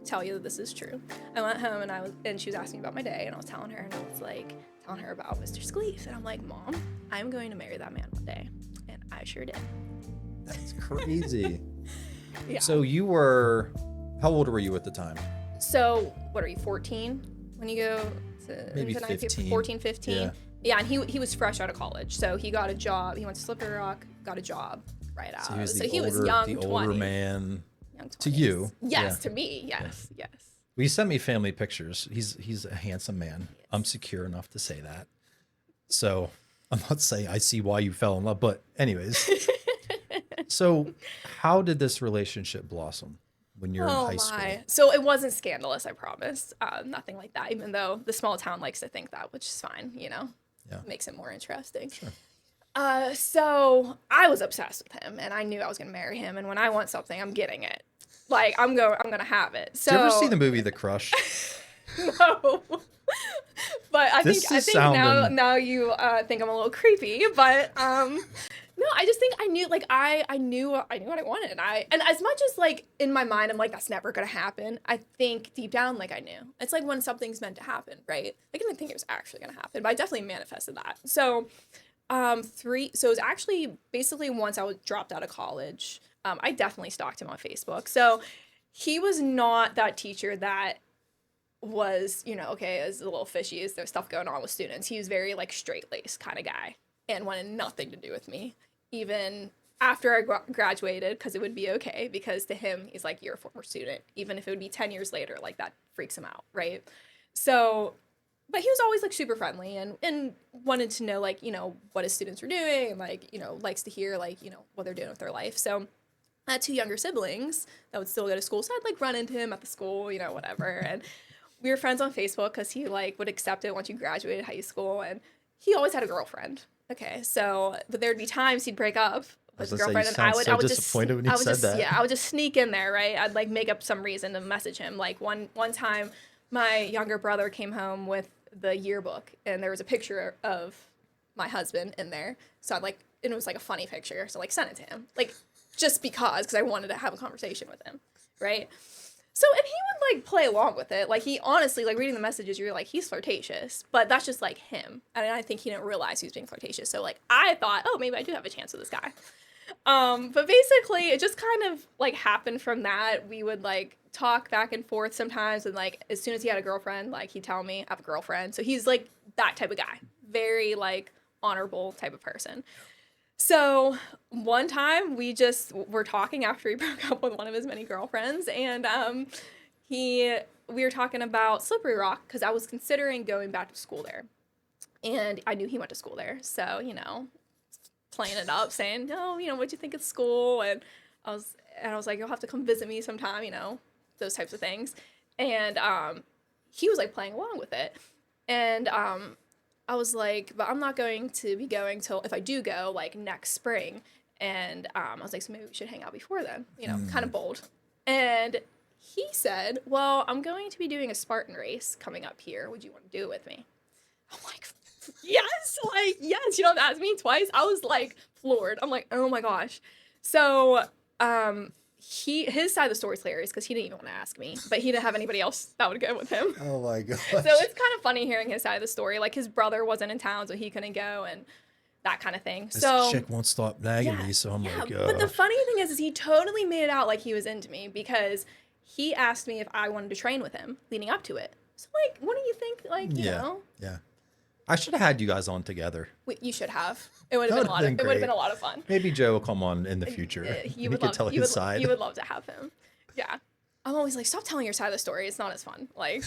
tell you that this is true. I went home and she was asking me about my day, and I was telling her, and I was like telling her about Mr. Scalise. And I'm like, Mom, I'm going to marry that man one day. And I sure did. That's crazy. Yeah. So how old were you at the time? So what are you, 14 when you go to maybe 15. 14, 15? Yeah, and he was fresh out of college. So he got a job. He went to Slippery Rock, got a job right out. So he was young, the older man. To you. Yes, to me. Yes. Well, you sent me family pictures. He's a handsome man. Yes. I'm secure enough to say that. So I'm not saying I see why you fell in love, but anyways. So how did this relationship blossom when you're in high school? So it wasn't scandalous, I promise. Nothing like that, even though the small town likes to think that, which is fine, you know. Yeah. Makes it more interesting. Sure. So I was obsessed with him, and I knew I was going to marry him. And when I want something, I'm getting it. Like, I'm going to have it. So. Did you ever see the movie The Crush? No. But I think now you think I'm a little creepy. But no, I just think I knew, like, I knew what I wanted. And as much as, like, in my mind, I'm like, that's never going to happen. I think deep down, like, I knew. It's like when something's meant to happen, right? I didn't think it was actually going to happen, but I definitely manifested that. So. So it was actually basically once I was dropped out of college, I definitely stalked him on Facebook. So he was not that teacher that was, you know, okay, it's a little fishy, there's stuff going on with students. He was very like straight-laced kind of guy and wanted nothing to do with me, even after I graduated, because it would be okay, because to him, he's like, you're a former student. Even if it would be 10 years later, like that freaks him out, right? So... But he was always, like, super friendly and wanted to know, like, you know, what his students were doing and, like, you know, likes to hear, like, you know, what they're doing with their life. So I had 2 younger siblings that would still go to school. So I'd, like, run into him at the school, you know, whatever. And we were friends on Facebook because he, like, would accept it once you graduated high school. And he always had a girlfriend. Okay, so, but there'd be times he'd break up with his girlfriend. And I would disappointed when he said that. Yeah, I would just sneak in there, right? I'd, like, make up some reason to message him. Like, one time, my younger brother came home with the yearbook, and there was a picture of my husband in there. So I'd like, and it was like a funny picture. So like sent it to him, like just because I wanted to have a conversation with him, right? So, and he would like play along with it. Like he honestly, like reading the messages, you're like, he's flirtatious, but that's just like him. And I think he didn't realize he was being flirtatious. So like I thought, oh, maybe I do have a chance with this guy. But basically it just kind of like happened from that. We would like talk back and forth sometimes, and like as soon as he had a girlfriend, like he'd tell me I have a girlfriend. So he's like that type of guy, very like honorable type of person. So one time we just were talking after he broke up with one of his many girlfriends, and we were talking about Slippery Rock because I was considering going back to school there, and I knew he went to school there. So, you know, playing it up, saying, "Oh, you know, what'd you think of school?" And I was like, "You'll have to come visit me sometime," you know, those types of things. And he was like playing along with it, and I was like, "But I'm not going to be going till, if I do go, like next spring." And I was like, "So maybe we should hang out before then," you know, kind of bold. And he said, "Well, I'm going to be doing a Spartan race coming up here. Would you want to do it with me?" I'm like, yes, you don't have to ask me twice. I was like floored. I'm like, oh my gosh. So his side of the story is hilarious because he didn't even want to ask me, but he didn't have anybody else that would go with him. Oh my gosh. So it's kind of funny hearing his side of the story. Like his brother wasn't in town, so he couldn't go, and that kind of thing. This so chick won't stop nagging me, so I'm like, But the funny thing is he totally made it out like he was into me because he asked me if I wanted to train with him leading up to it. So like, what do you think? Like, you know, Yeah. I should have had you guys on together. you should have. It would have been a lot of. It would have been a lot of fun. Maybe Joe will come on in the future. You He would could love. tell his side. You would love to have him. Yeah. I'm always like, stop telling your side of the story. It's not as fun. Like.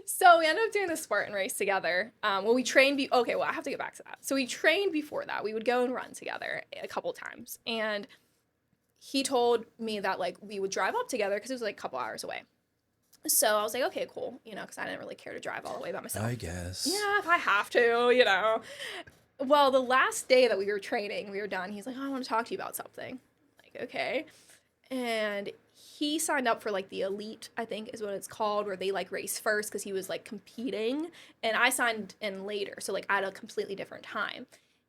So we ended up doing the Spartan race together. Well, we trained. Okay, well, I have to get back to that. So we trained before that. We would go and run together a couple times, and he told me that like we would drive up together because it was like a couple hours away. So I was like, okay, cool, you know, because I didn't really care to drive all the way by myself. I guess. Yeah, if I have to, you know. Well, the last day that we were training, we were done. He's like, oh, I want to talk to you about something. I'm like, okay. And he signed up for like the elite, I think is what it's called, where they like race first because he was like competing. And I signed in later, so like at a completely different time.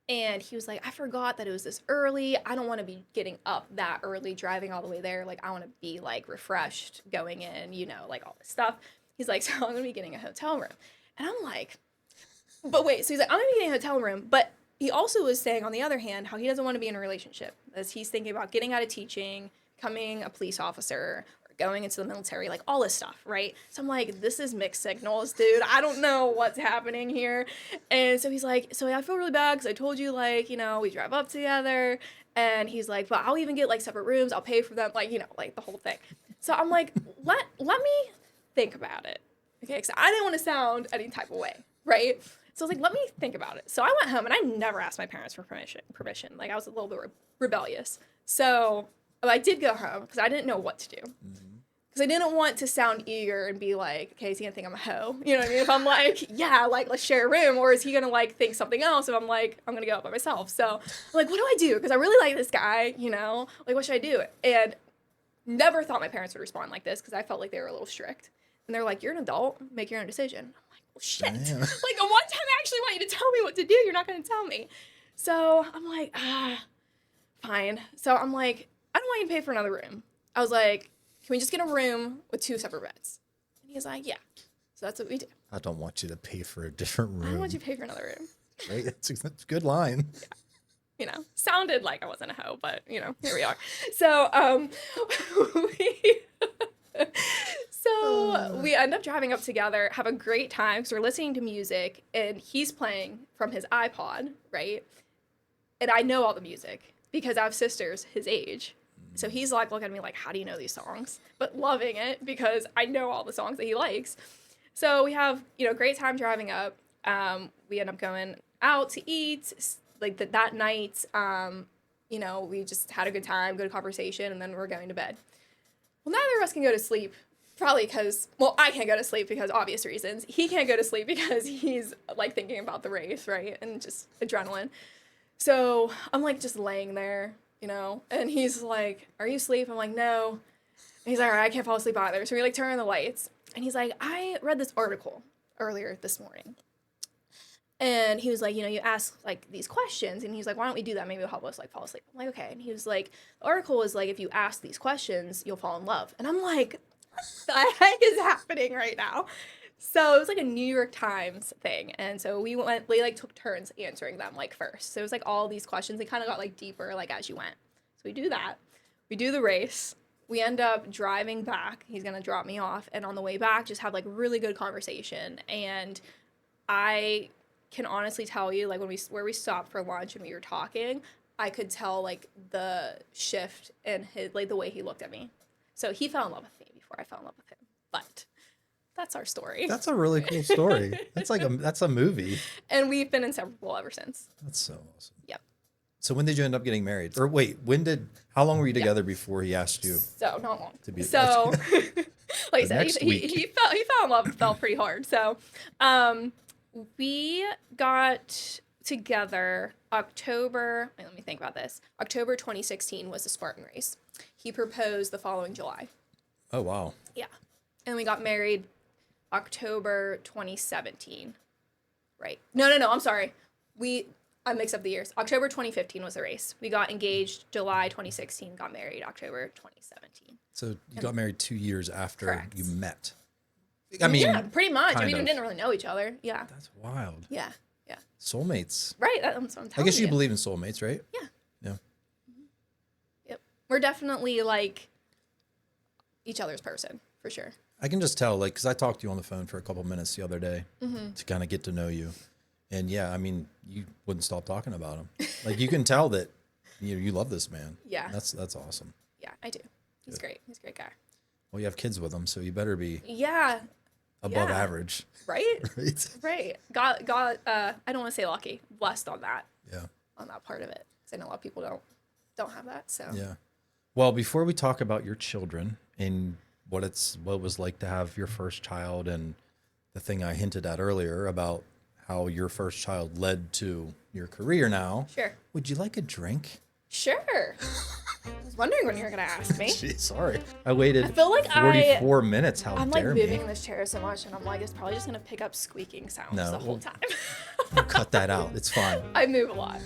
And he was like, I forgot that it was this early. I don't want to be getting up that early, driving all the way there. Like, I want to be, like, refreshed going in, you know, like, all this stuff. He's like, so I'm going to be getting a hotel room. And I'm like, but wait. So he's like, I'm going to be getting a hotel room. But he also was saying, on the other hand, how he doesn't want to be in a relationship. As he's thinking about getting out of teaching, becoming a police officer, going into the military, like all this stuff, right? So I'm like, this is mixed signals, dude. I don't know what's happening here. And so he's like, so I feel really bad because I told you, like, you know, we drive up together. And he's like, but I'll even get like separate rooms. I'll pay for them, like, you know, like the whole thing. So I'm like, let me think about it. Okay, because I didn't want to sound any type of way, right? So I was like, let me think about it. So I went home and I never asked my parents for permission. Like, I was a little bit rebellious. So I did go home because I didn't know what to do. Because I didn't want to sound eager and be like, okay, is he going to think I'm a hoe? You know what I mean? If I'm like, yeah, like, let's share a room. Or is he going to, like, think something else if I'm like, I'm going to go out by myself? So, I'm like, what do I do? Because I really like this guy, you know? Like, what should I do? And never thought my parents would respond like this because I felt like they were a little strict. And they're like, you're an adult. Make your own decision. I'm like, well, shit. Damn. Like, the one time I actually want you to tell me what to do, you're not going to tell me. So, I'm like, fine. So, I'm like, I don't want you to pay for another room. I was like, can we just get a room with 2 separate beds? And he's like, yeah. So that's what we do. I don't want you to pay for a different room. I don't want you to pay for another room. Right? That's a good line. Yeah. You know, sounded like I wasn't a hoe, but, you know, here we are. So, we end up driving up together, have a great time because we're listening to music, and he's playing from his iPod, right? And I know all the music because I have sisters his age. So he's like looking at me like, how do you know these songs? But loving it because I know all the songs that he likes. So we have, you know, great time driving up. We end up going out to eat like that night. You know, we just had a good time, good conversation, and then we're going to bed. Well, neither of us can go to sleep. Probably because, well, I can't go to sleep because obvious reasons. He can't go to sleep because he's like thinking about the race, right? And just adrenaline. So I'm like just laying there, you know, and he's like, are you asleep? I'm like, no. And he's like, all right, I can't fall asleep either. So we like turn on the lights. And he's like, I read this article earlier this morning. And he was like, you know, you ask like these questions. And he's like, why don't we do that? Maybe it'll help us like fall asleep. I'm like, okay. And he was like, the article is like, if you ask these questions, you'll fall in love. And I'm like, what the heck is happening right now? So it was like a New York Times thing. And so we like took turns answering them like first. So it was like all these questions. They kind of got like deeper like as you went. So we do that. We do the race. We end up driving back. He's going to drop me off. And on the way back, just have like really good conversation. And I can honestly tell you, like where we stopped for lunch and we were talking, I could tell like the shift in his, like the way he looked at me. So he fell in love with me before I fell in love with him. But that's our story. That's a really cool story. That's a movie. And we've been inseparable ever since. That's so awesome. Yep. So when did you end up getting married? Or wait, how long were you together before he asked you? So not long. To be so like I said, next week. he fell in love, fell pretty hard. So we got together October 2016 was the Spartan race. He proposed the following July. Oh wow. Yeah. And we got married October 2017. Right. No, I'm sorry. I mixed up the years. October 2015 was the race. We got engaged July 2016, got married October 2017. So you got married 2 years after Correct. you met. I mean, yeah, pretty much. I mean, we of. didn't really know each other. Yeah. That's wild. Yeah. Soulmates. Right. That's what I'm telling you. I guess you believe in soulmates, right? Yeah. Yeah. Yep. We're definitely like each other's person for sure. I can just tell, like, because I talked to you on the phone for a couple minutes the other day to kind of get to know you. And yeah, I mean, you wouldn't stop talking about him. Like, you can tell that you love this man. Yeah. That's awesome. Yeah, I do. He's great. He's a great guy. Well, you have kids with him, so you better be Yeah. above average. Right? Right. Right. Got I don't want to say lucky, blessed on that. Yeah. On that part of it. Because I know a lot of people don't have that. So Yeah. Well, before we talk about your children and what it was like to have your first child and the thing I hinted at earlier about how your first child led to your career now. Sure. Would you like a drink? Sure. I was wondering when you were gonna ask me. Gee, sorry. I waited I feel like 44 minutes. How I'm like dare moving me? in this chair so much, and I'm like, it's probably just gonna pick up squeaking sounds No, the whole time. We'll cut that out. It's fine. I move a lot.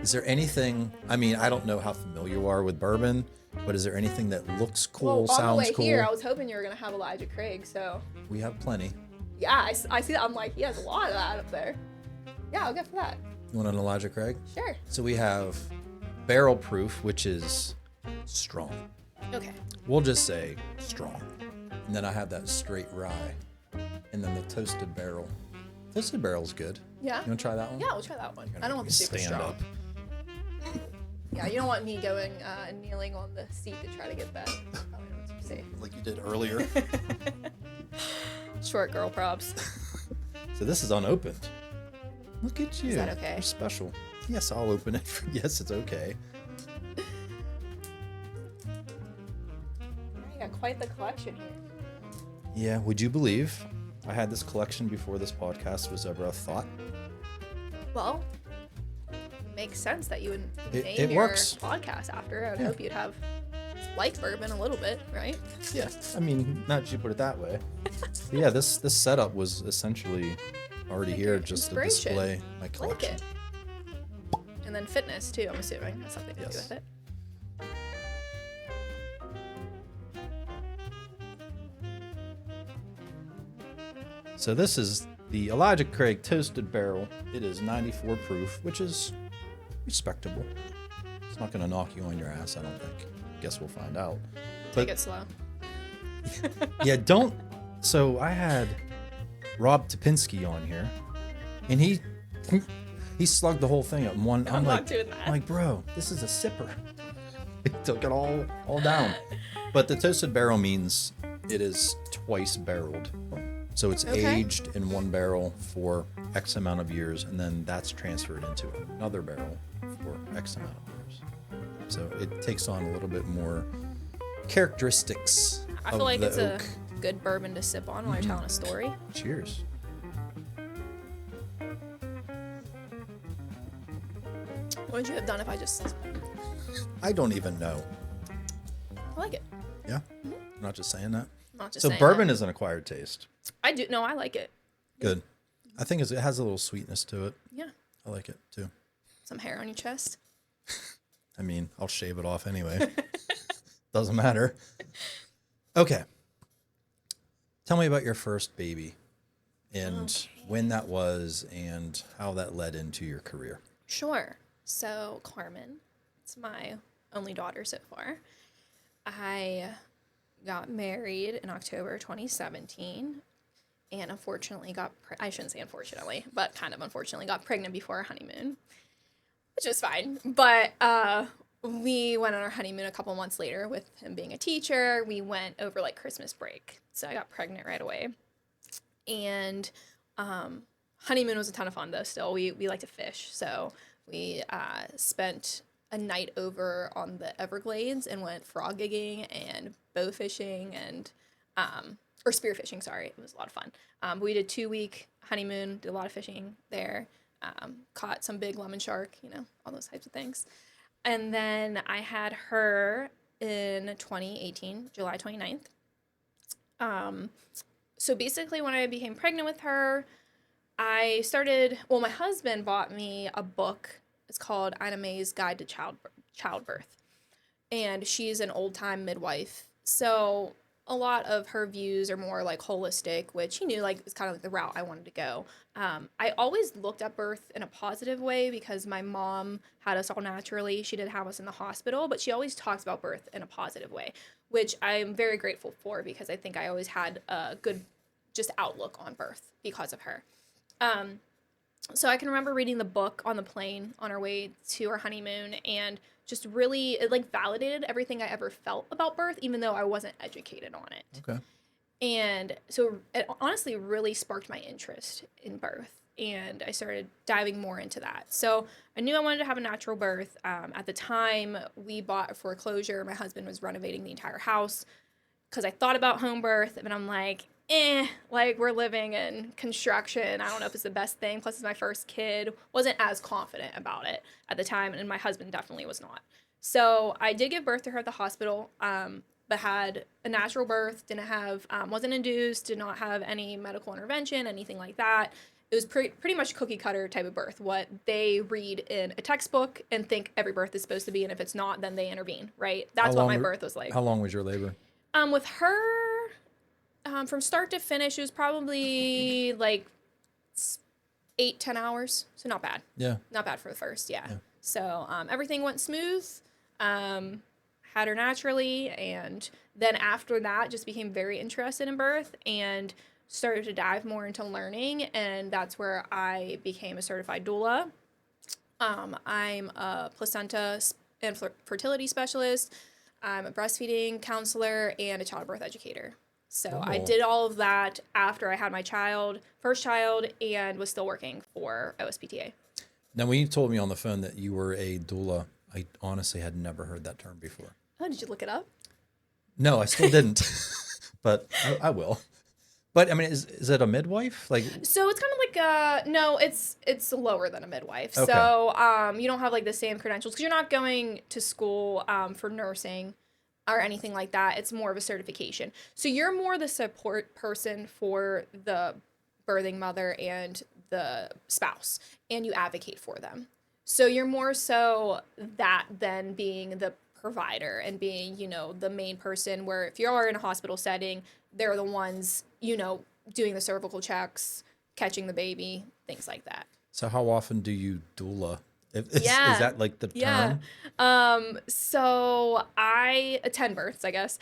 Is there anything, I mean, I don't know how familiar you are with bourbon, but is there anything that looks cool, Well, on the sounds way cool? here, I was hoping you were gonna have Elijah Craig. So We have plenty. yeah, I see that. I'm like, he has a lot of that up there. Yeah, I'll go for that. You want an Elijah Craig? Sure. So we have barrel proof, which is strong. Okay. We'll just say strong. And then I have that straight rye. And then the toasted barrel. Toasted barrel's good. Yeah. You want to try that one? Yeah, we'll try that one. You're gonna I don't make want me the super stand strong. up. Yeah, you don't want me going kneeling on the seat to try to get that. Probably not too safe. Like you did earlier. Short girl props. So this is unopened. Look at you. Is that okay? You're special. Yes, I'll open it. Yes, it's okay. You got quite the collection here. Yeah, would you believe I had this collection before this podcast was ever a thought? Well, it makes sense that you would It name your works. podcast after. I would Yeah. hope you'd have like bourbon a little bit, right? Yeah, I mean, not that you put it that way. But yeah, this setup was essentially already Like here your just to inspiration. display my Like collection. it. And then fitness too, I'm assuming. Has something to do Yes. with it. So this is the Elijah Craig Toasted Barrel. It is 94 proof, which is respectable. It's not going to knock you on your ass, I don't think. Guess we'll find out. Take it slow. Yeah, don't. So I had Rob Topinski on here, and he slugged the whole thing up in one. I'm like, not doing that. I'm like, bro, this is a sipper. He took it all down. But the toasted barrel means it is twice barreled. So it's Okay. aged in one barrel for X amount of years, and then that's transferred into another barrel for X amount of years. So it takes on a little bit more characteristics I of feel like the it's oak. a good bourbon to sip on while you're telling a story. Cheers. What would you have done if I just... I don't even know. I like it. Yeah? I'm not just saying that. I'm not just So saying bourbon that. is an acquired taste. I do. No, I like it. Good. I think it has a little sweetness to it. Yeah. I like it too. Some hair on your chest. I mean, I'll shave it off anyway. Doesn't matter. Okay. Tell me about your first baby and when that was and how that led into your career. Sure. So, Carmen, it's my only daughter so far. I got married in October 2017 and unfortunately I shouldn't say unfortunately, but kind of unfortunately got pregnant before our honeymoon, which was fine. But we went on our honeymoon a couple months later with him being a teacher. We went over like Christmas break. So I got pregnant right away. And honeymoon was a ton of fun though still. We like to fish. So we spent a night over on the Everglades and went frog gigging and bow fishing and or spear fishing, sorry. It was a lot of fun. But we did 2-week honeymoon, did a lot of fishing there, caught some big lemon shark, all those types of things. And then I had her in 2018, July 29th. So basically when I became pregnant with her, my husband bought me a book. It's called Ina May's Guide to Childbirth. And she's an old-time midwife. So a lot of her views are more like holistic, which he knew like was kind of like the route I wanted to go. I always looked at birth in a positive way because my mom had us all naturally. She did have us in the hospital, but she always talks about birth in a positive way, which I'm very grateful for because I think I always had a good just outlook on birth because of her. So I can remember reading the book on the plane on our way to our honeymoon, and just really it like validated everything I ever felt about birth, even though I wasn't educated on it. Okay. And so it honestly really sparked my interest in birth, and I started diving more into that. So I knew I wanted to have a natural birth. At the time, we bought a foreclosure. My husband was renovating the entire house because I thought about home birth, and I'm like, like we're living in construction. I don't know if it's the best thing. Plus, it's my first kid. Wasn't as confident about it at the time, and my husband definitely was not. So I did give birth to her at the hospital, but had a natural birth. Didn't have, wasn't induced. Did not have any medical intervention, anything like that. It was pretty much cookie cutter type of birth. What they read in a textbook and think every birth is supposed to be, and if it's not, then they intervene. Right? That's what my birth was like. How long was your labor? With her. From start to finish, it was probably like 8-10 hours. So not bad. Yeah. Not bad for the first, yeah. So everything went smooth. Had her naturally. And then after that, just became very interested in birth and started to dive more into learning. And that's where I became a certified doula. I'm a placenta and fertility specialist. I'm a breastfeeding counselor and a childbirth educator. So I did all of that after I had my first child, and was still working for OSPTA. Now, when you told me on the phone that you were a doula, I honestly had never heard that term before. Oh, did you look it up? No, I still didn't, but I will. But I mean, is it a midwife? Like, so it's kind of like no, it's lower than a midwife. Okay. So you don't have like the same credentials because you're not going to school for nursing or anything like that. It's more of a certification. So you're more the support person for the birthing mother and the spouse, and you advocate for them. So you're more so that than being the provider and being, the main person where if you are in a hospital setting, they're the ones, doing the cervical checks, catching the baby, things like that. So how often do you doula? Is that like the term? So I attend births, I guess.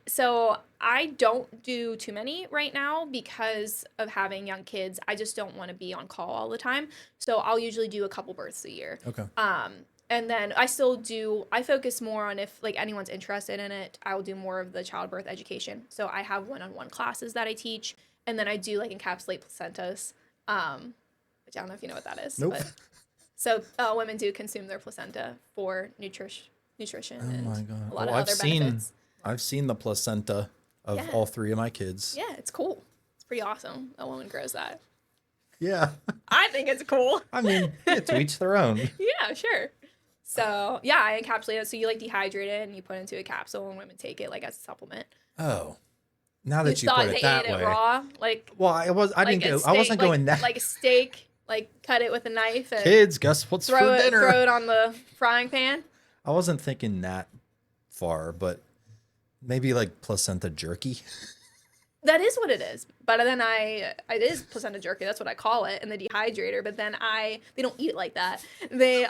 So I don't do too many right now because of having young kids. I just don't want to be on call all the time. So I'll usually do a couple births a year. Okay. And then I focus more on if like anyone's interested in it, I will do more of the childbirth education. So I have one-on-one classes that I teach, and then I do like encapsulate placentas, which I don't know if you know what that is. Nope. But so women do consume their placenta for nutrition and my God. a lot of other benefits. I've seen the placenta of all three of my kids. Yeah, it's cool. It's pretty awesome. A woman grows that. Yeah. I think it's cool. I mean, to each their own. Yeah, sure. So yeah, I encapsulate it. So you like dehydrate it and you put it into a capsule, and women take it like as a supplement. Oh, now that you put it that way. Raw, like. Well, I wasn't going that. Like a steak. Like cut it with a knife and kids, guess what's for dinner? Throw it on the frying pan. I wasn't thinking that far, but maybe like placenta jerky. That is what it is. But then it is placenta jerky. That's what I call it in the dehydrator. But then they don't eat it like that. They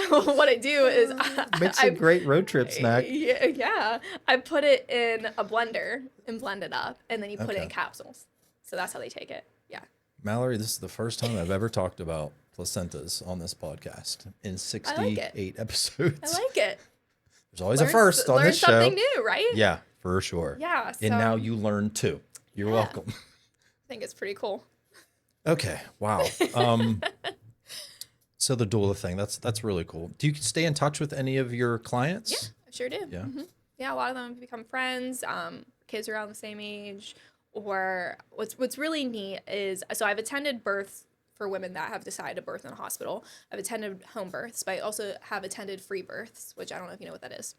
what I do is makes a great road trip snack. Yeah, I put it in a blender and blend it up, and then you put it in capsules. So that's how they take it. Yeah. Mallory, this is the first time I've ever talked about placentas on this podcast in 68 episodes. I like it. There's always a first on this show. Learn something new, right? Yeah, for sure. Yeah. And now you learn too. You're welcome. I think it's pretty cool. Okay. Wow. So the doula thing, that's really cool. Do you stay in touch with any of your clients? Yeah, I sure do. Yeah. Mm-hmm. Yeah, a lot of them have become friends. Kids around the same age. Or what's really neat is, so I've attended births for women that have decided to birth in a hospital. I've attended home births, but I also have attended free births, which I don't know if you know what that is.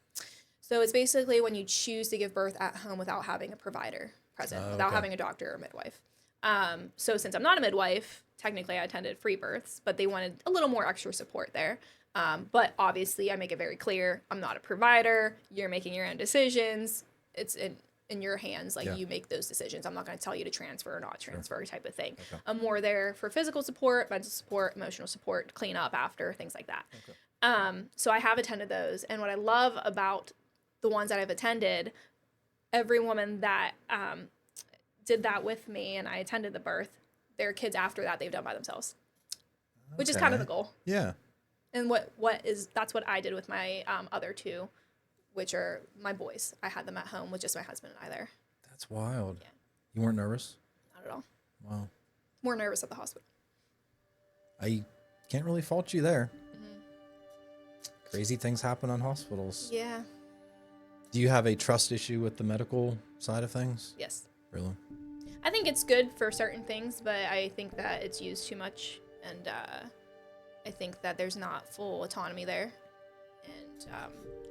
So it's basically when you choose to give birth at home without having a provider present, without having a doctor or midwife. So since I'm not a midwife, technically I attended free births, but they wanted a little more extra support there. But obviously I make it very clear, I'm not a provider. You're making your own decisions. in your hands. Like Yeah. you make those decisions. I'm not going to tell you to transfer or not transfer type of thing. Okay. I'm more there for physical support, mental support, emotional support, clean up after, things like that. Okay. So I have attended those. And what I love about the ones that I've attended, every woman that did that with me and I attended the birth, their kids after that they've done by themselves, which is kind of the goal. Yeah. And that's what I did with my other two, which are my boys. I had them at home with just my husband and I there. That's wild. Yeah. You weren't nervous? Not at all. Wow. More nervous at the hospital. I can't really fault you there. Crazy things happen on hospitals. Yeah. Do you have a trust issue with the medical side of things? Yes. Really? I think it's good for certain things, but I think that it's used too much, and I think that there's not full autonomy there, and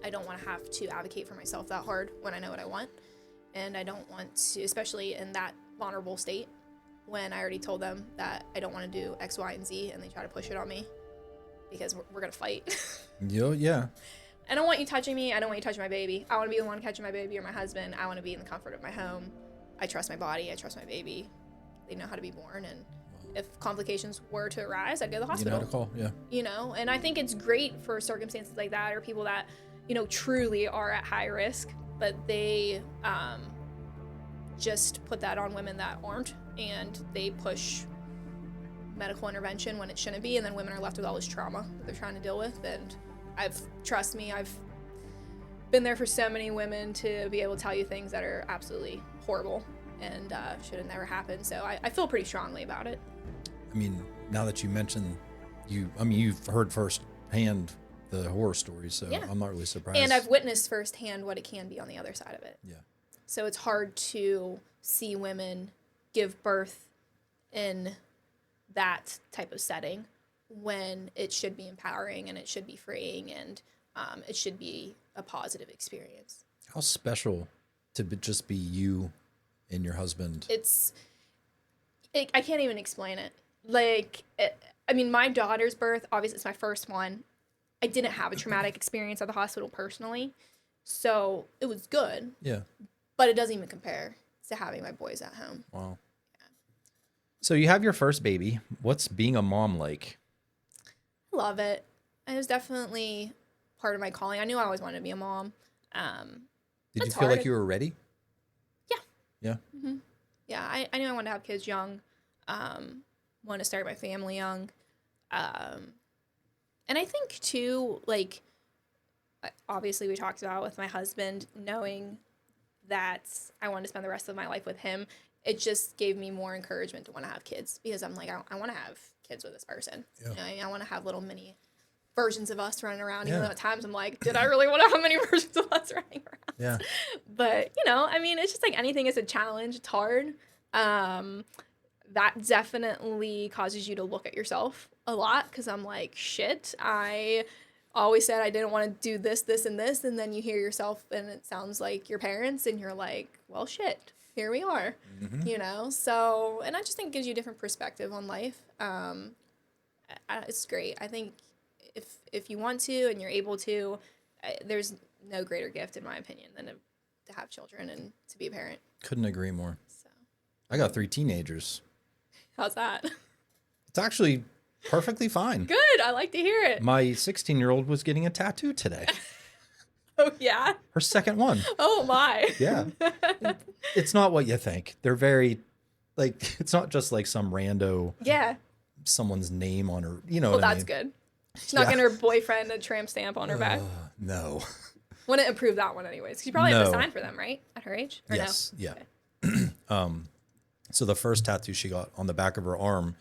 I don't want to have to advocate for myself that hard when I know what I want, and I don't want to, especially in that vulnerable state, when I already told them that I don't want to do X, Y, and Z, and they try to push it on me, because we're going to fight. Yeah. I don't want you touching me. I don't want you touching my baby. I want to be the one catching my baby or my husband. I want to be in the comfort of my home. I trust my body. I trust my baby. They know how to be born. And if complications were to arise, I'd go to the hospital. You know how to call, yeah. You know, and I think it's great for circumstances like that, or people that, you know, truly are at high risk, but they just put that on women that aren't, and they push medical intervention when it shouldn't be, and then women are left with all this trauma that they're trying to deal with. And trust me, I've been there for so many women to be able to tell you things that are absolutely horrible and should have never happened. So I feel pretty strongly about it. I mean, now that you mention, you've heard firsthand the horror stories, so Yeah. I'm not really surprised. And I've witnessed firsthand what it can be on the other side of it. Yeah. So it's hard to see women give birth in that type of setting when it should be empowering and it should be freeing and it should be a positive experience. How special to just be you and your husband. I can't even explain it. I mean, my daughter's birth, obviously it's my first one. I didn't have a traumatic experience at the hospital personally, so it was good. Yeah. But it doesn't even compare to having my boys at home. Wow. Yeah. So you have your first baby. What's being a mom like? I love it. It was definitely part of my calling. I knew I always wanted to be a mom. Did you It's feel like hard. you were ready? Yeah. Yeah. Mm-hmm. Yeah, I knew I wanted to have kids young. Wanted to start my family young. And I think, too, like, obviously we talked about with my husband, knowing that I wanted to spend the rest of my life with him, it just gave me more encouragement to want to have kids, because I'm like, I want to have kids with this person. Yeah. You know, I want to have little mini versions of us running around, Yeah. even though at times I'm like, did I really want to have many versions of us running around? Yeah. But, you know, I mean, it's just like anything is a challenge. It's hard. That definitely causes you to look at yourself a lot, because I'm like, shit, I always said I didn't want to do this, this, and this. And then you hear yourself and it sounds like your parents, and you're like, well, shit, here we are, you know? So, and I just think it gives you a different perspective on life. It's great. I think if you want to and you're able to, there's no greater gift, in my opinion, than to have children and to be a parent. Couldn't agree more. So, I got 3 teenagers. how's that? It's actually perfectly fine. Good. I like to hear it. My 16-year-old was getting a tattoo today. Oh, yeah? Her second one. Oh, my. Yeah. It's not what you think. They're very, like, it's not just like some rando, Yeah. someone's name on her, you know Well, what I that's mean? good. She's not Yeah. getting her boyfriend a tramp stamp on her back. No. Wouldn't improve that one anyways. 'Cause you probably have to No. sign for them, right? At her age? Or Yes. no? Yeah. Okay. So the first tattoo she got on the back of her arm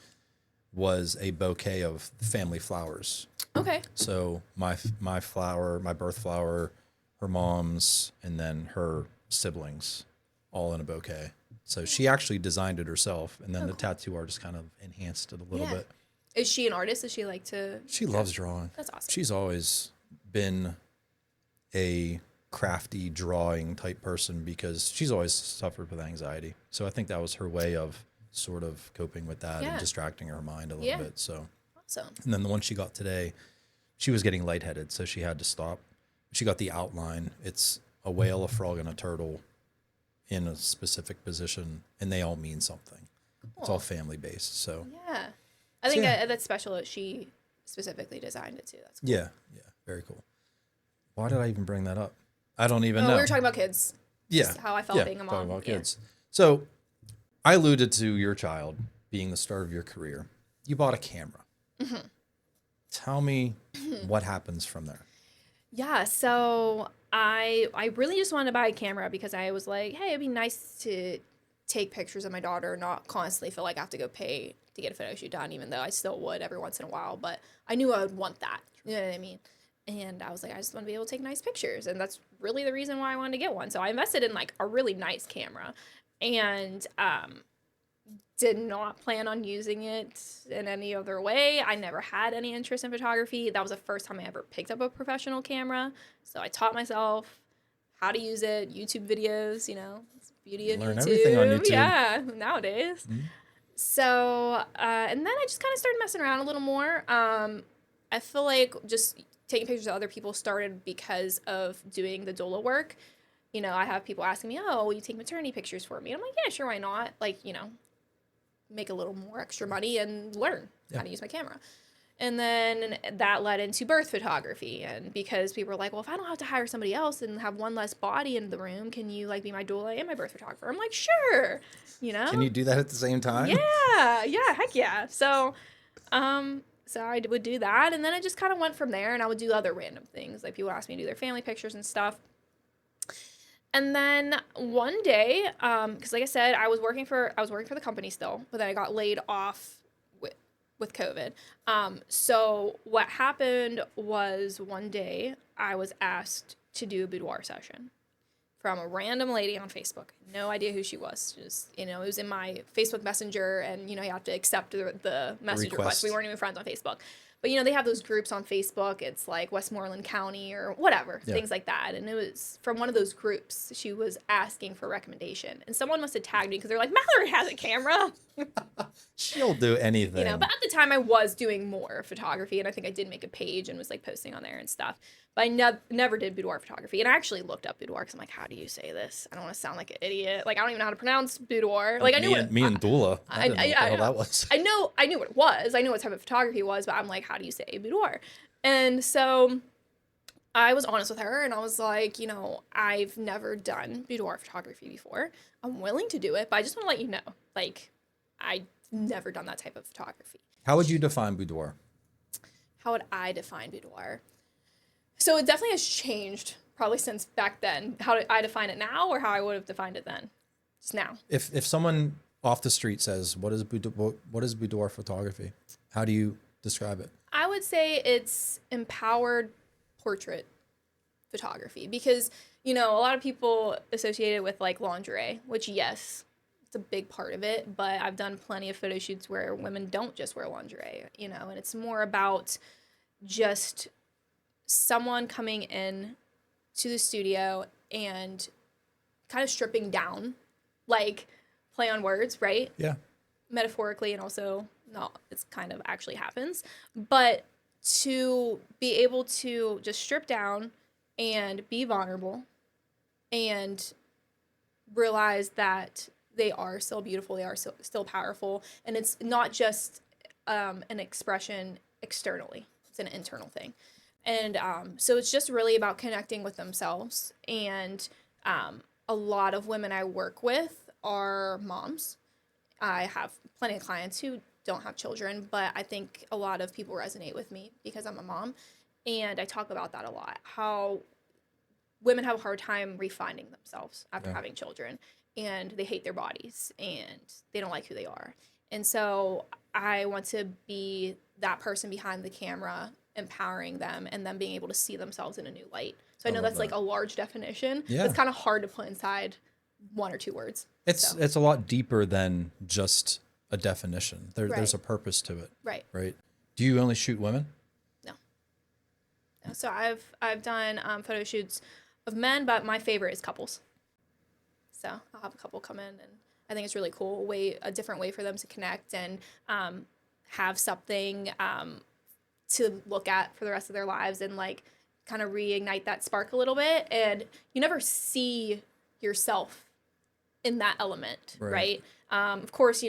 was a bouquet of family flowers. Okay. So my flower, my birth flower, her mom's, and then her siblings, all in a bouquet. So she actually designed it herself, and then the tattoo artist kind of enhanced it a little Yeah. bit. Is she an artist? Does she like to... She loves drawing. That's awesome. She's always been a crafty drawing type person, because she's always suffered with anxiety. So I think that was her way of sort of coping with that Yeah. and distracting her mind a little bit. So, Awesome. and then the one she got today, she was getting lightheaded, so she had to stop. She got the outline. It's a whale, a frog, and a turtle in a specific position, and they all mean something. It's all family based. So yeah, I think that's special that she specifically designed it too. That's cool. yeah, very cool. Why did I even bring that up? I don't even know. We were talking about kids. Yeah, Just how I felt being a mom. Talking about kids. So I alluded to your child being the start of your career. You bought a camera. Mm-hmm. Tell me what happens from there. Yeah, so I really just wanted to buy a camera because I was like, hey, it'd be nice to take pictures of my daughter, not constantly feel like I have to go pay to get a photo shoot done, even though I still would every once in a while. But I knew I would want that. You know what I mean? And I was like, I just want to be able to take nice pictures. And that's really the reason why I wanted to get one. So I invested in like a really nice camera and did not plan on using it in any other way. I never had any interest in photography. That was the first time I ever picked up a professional camera. So I taught myself how to use it, YouTube videos, you know, it's beauty of Learn YouTube. everything on YouTube. Yeah, nowadays. Mm-hmm. So, and then I just kind of started messing around a little more. I feel like just taking pictures of other people started because of doing the doula work. You know, I have people asking me, oh, will you take maternity pictures for me? And I'm like, yeah, sure, why not? Like, you know, make a little more extra money and learn how to use my camera. And then that led into birth photography. And because people were like, well, if I don't have to hire somebody else and have one less body in the room, can you like be my doula and my birth photographer? I'm like, sure. You know? Can you do that at the same time? Yeah, heck yeah. So I would do that. And then it just kind of went from there, and I would do other random things. Like people ask me to do their family pictures and stuff. And then one day, because like I said, I was working for the company still, but then I got laid off with COVID. So what happened was one day I was asked to do a boudoir session from a random lady on Facebook. No idea who she was. Just, you know, it was in my Facebook Messenger, and, you know, you have to accept the message request. We weren't even friends on Facebook. But, you know, they have those groups on Facebook. It's like Westmoreland County or whatever, things like that. And it was from one of those groups. She was asking for a recommendation. And someone must have tagged me because they're like, Mallory has a camera. She'll do anything. You know, but at the time I was doing more photography, and I think I did make a page and was like posting on there and stuff. But I never did boudoir photography. And I actually looked up boudoir because I'm like, how do you say this? I don't want to sound like an idiot. Like, I don't even know how to pronounce boudoir. Like, I knew me and Doula. I didn't know what the hell that was. I knew what it was. I knew what type of photography it was, but I'm like, how do you say boudoir? And so I was honest with her, and I was like, you know, I've never done boudoir photography before. I'm willing to do it, but I just want to let you know, like, I've never done that type of photography. How would you define boudoir? How would I define boudoir? So it definitely has changed probably since back then. How do I define it now, or how I would have defined it then? Just now. If someone off the street says, what is boudoir photography? How do you describe it? I would say it's empowered portrait photography, because, you know, a lot of people associate it with like lingerie, which, yes, it's a big part of it, but I've done plenty of photo shoots where women don't just wear lingerie, you know, and it's more about just someone coming in to the studio and kind of stripping down, like play on words, right? Yeah. Metaphorically, and also no, it's kind of actually happens, but to be able to just strip down and be vulnerable and realize that they are still beautiful, they are still powerful, and it's not just an expression externally, it's an internal thing. And so it's just really about connecting with themselves. And a lot of women I work with are moms. I have plenty of clients who don't have children, but I think a lot of people resonate with me because I'm a mom. And I talk about that a lot, how women have a hard time refining themselves after having children, and they hate their bodies and they don't like who they are. And so I want to be that person behind the camera, empowering them and them being able to see themselves in a new light. So I know that's like a large definition. Yeah. It's kind of hard to put inside one or two words. It's a lot deeper than just a definition. There's a purpose to it. Right. Right. Do you only shoot women? No. So I've done photo shoots of men, but my favorite is couples. So I'll have a couple come in, and I think it's really cool, a different way for them to connect and have something to look at for the rest of their lives, and like kind of reignite that spark a little bit. And you never see yourself in that element, Right. right? Of course,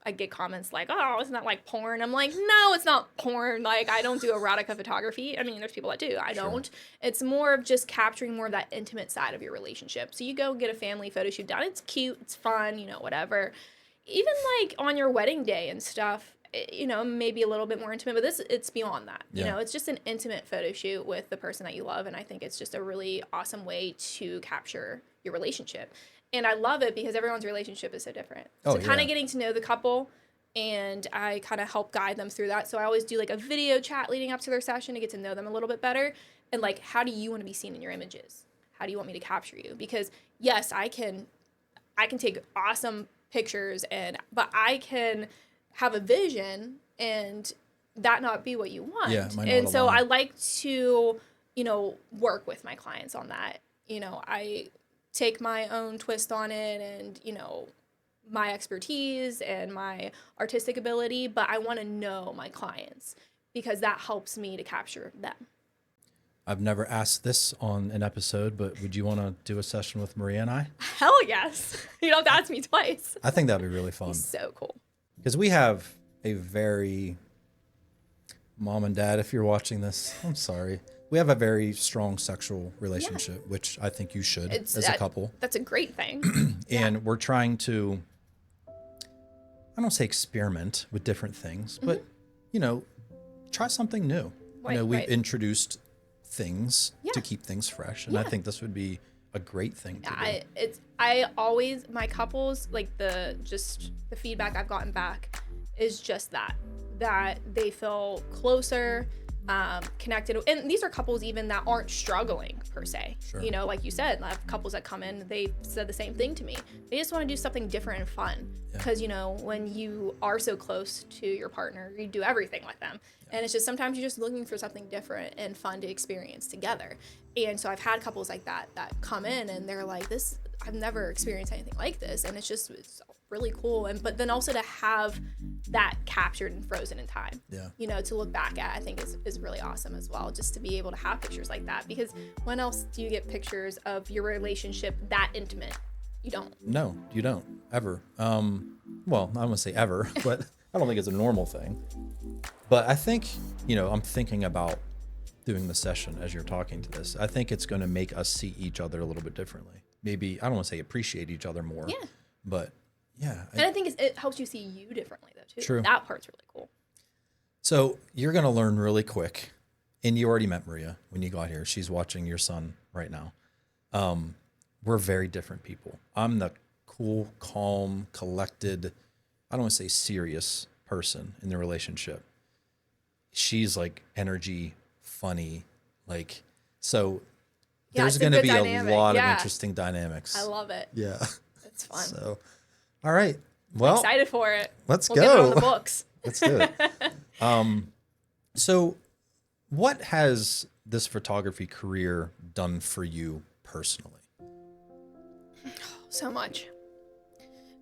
I get comments like, "Oh, isn't that like porn?" I'm like, "No, it's not porn. Like, I don't do erotica photography. I mean, there's people that do. I don't. It's more of just capturing more of that intimate side of your relationship. So you go get a family photo shoot done. It's cute. It's fun. Whatever. Even like on your wedding day and stuff. Maybe a little bit more intimate, but it's beyond that. Yeah. It's just an intimate photo shoot with the person that you love, and I think it's just a really awesome way to capture your relationship. And I love it because everyone's relationship is so different. Oh, So kind yeah. of getting to know the couple, and I kind of help guide them through that. So I always do like a video chat leading up to their session to get to know them a little bit better. And like, how do you want to be seen in your images? How do you want me to capture you? Because yes, I can take awesome pictures, but I can have a vision and that not be what you want. Yeah, it might not and so align. I like to, work with my clients on that. I take my own twist on it and, my expertise and my artistic ability, but I want to know my clients because that helps me to capture them. I've never asked this on an episode, but would you want to do a session with Maria and I? Hell yes. You don't have to ask me twice. I think that'd be really fun. He's so cool. Because we have a very, mom and dad, if you're watching this, I'm sorry. We have a very strong sexual relationship, which I think you should as a couple. That's a great thing. And we're trying to, I don't say experiment with different things, but, try something new. We've introduced things to keep things fresh. And I think this would be a great thing to do. I always, my couples, like the feedback I've gotten back is just that they feel closer, connected. And these are couples even that aren't struggling per se. Sure. Like you said, I have couples that come in, they said the same thing to me. They just want to do something different and fun. Because, when you are so close to your partner, you do everything with them. And it's just sometimes you're just looking for something different and fun to experience together. And so I've had couples like that come in and they're like, I've never experienced anything like this. And it's really cool. But then also to have that captured and frozen in time, to look back at, I think is really awesome as well. Just to be able to have pictures like that, because when else do you get pictures of your relationship that intimate? You don't. No, you don't ever. Well, I don't want to say ever, but I don't think it's a normal thing. But I think, I'm thinking about doing the session as you're talking to this. I think it's going to make us see each other a little bit differently. Maybe, I don't want to say appreciate each other more. Yeah. But yeah. And I think it helps you see you differently though too. True. That part's really cool. So you're going to learn really quick. And you already met Maria when you got here. She's watching your son right now. We're very different people. I'm the cool, calm, collected, I don't want to say serious person in the relationship. She's like energy, funny, so there's going to be a lot of interesting dynamics. I love it. Yeah. It's fun. So, all right. Well, I'm excited for it. Let's go. Get it on the books. Let's do it. So what has this photography career done for you personally? So much.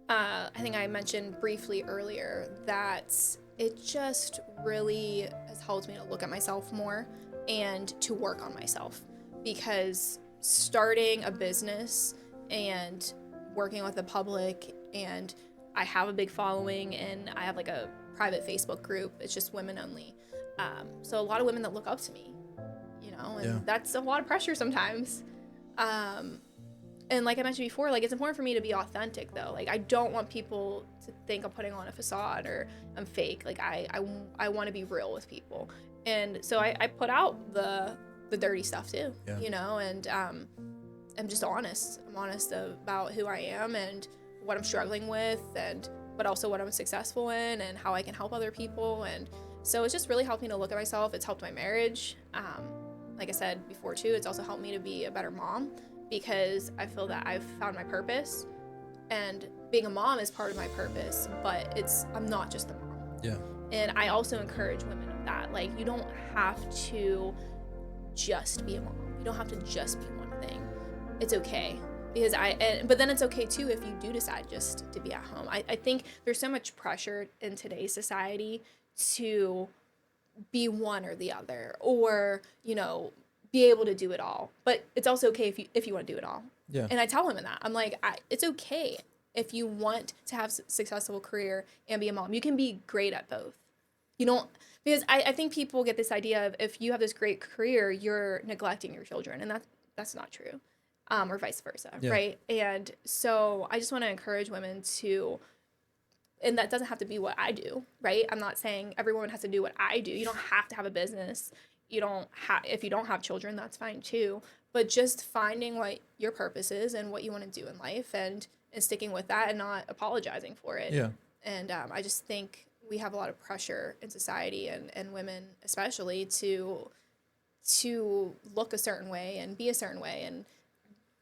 I think I mentioned briefly earlier that it just really has helped me to look at myself more and to work on myself, because starting a business and working with the public, and I have a big following and I have like a private Facebook group. It's just women only. So a lot of women that look up to me, and that's a lot of pressure sometimes. And like I mentioned before, it's important for me to be authentic though. I don't want people to think I'm putting on a facade or I'm fake. I want to be real with people. And so I put out the dirty stuff too, and I'm just honest. I'm honest about who I am and what I'm struggling with, but also what I'm successful in and how I can help other people. And so it's just really helped me to look at myself. It's helped my marriage. Like I said before too, it's also helped me to be a better mom, because I feel that I've found my purpose, and being a mom is part of my purpose, but I'm not just a mom. Yeah. And I also encourage women of that. You don't have to just be a mom. You don't have to just be one thing. It's okay. But then it's okay too if you do decide just to be at home. I think there's so much pressure in today's society to be one or the other, or, be able to do it all. But it's also okay if you want to do it all. Yeah. And I tell him that. I'm like, it's okay if you want to have a successful career and be a mom. You can be great at both. You don't, because I think people get this idea of if you have this great career, you're neglecting your children. And that's not true. Or vice versa, right? And so I just want to encourage women to, and that doesn't have to be what I do, right? I'm not saying every woman has to do what I do. You don't have to have a business. You don't have, if you don't have children, that's fine too. But just finding what your purpose is and what you want to do in life and sticking with that and not apologizing for it. Yeah. And I just think we have a lot of pressure in society and women especially to look a certain way and be a certain way, and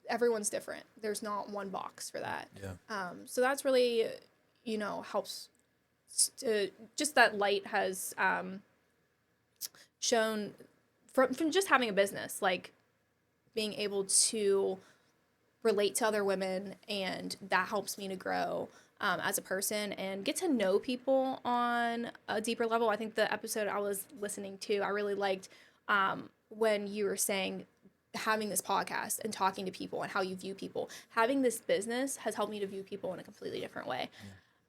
everyone's different. There's not one box for that. Yeah. So that's really, helps to, just that light has shown from just having a business, like being able to relate to other women, and that helps me to grow as a person and get to know people on a deeper level. I think the episode I was listening to, I really liked when you were saying having this podcast and talking to people and how you view people. Having this business has helped me to view people in a completely different way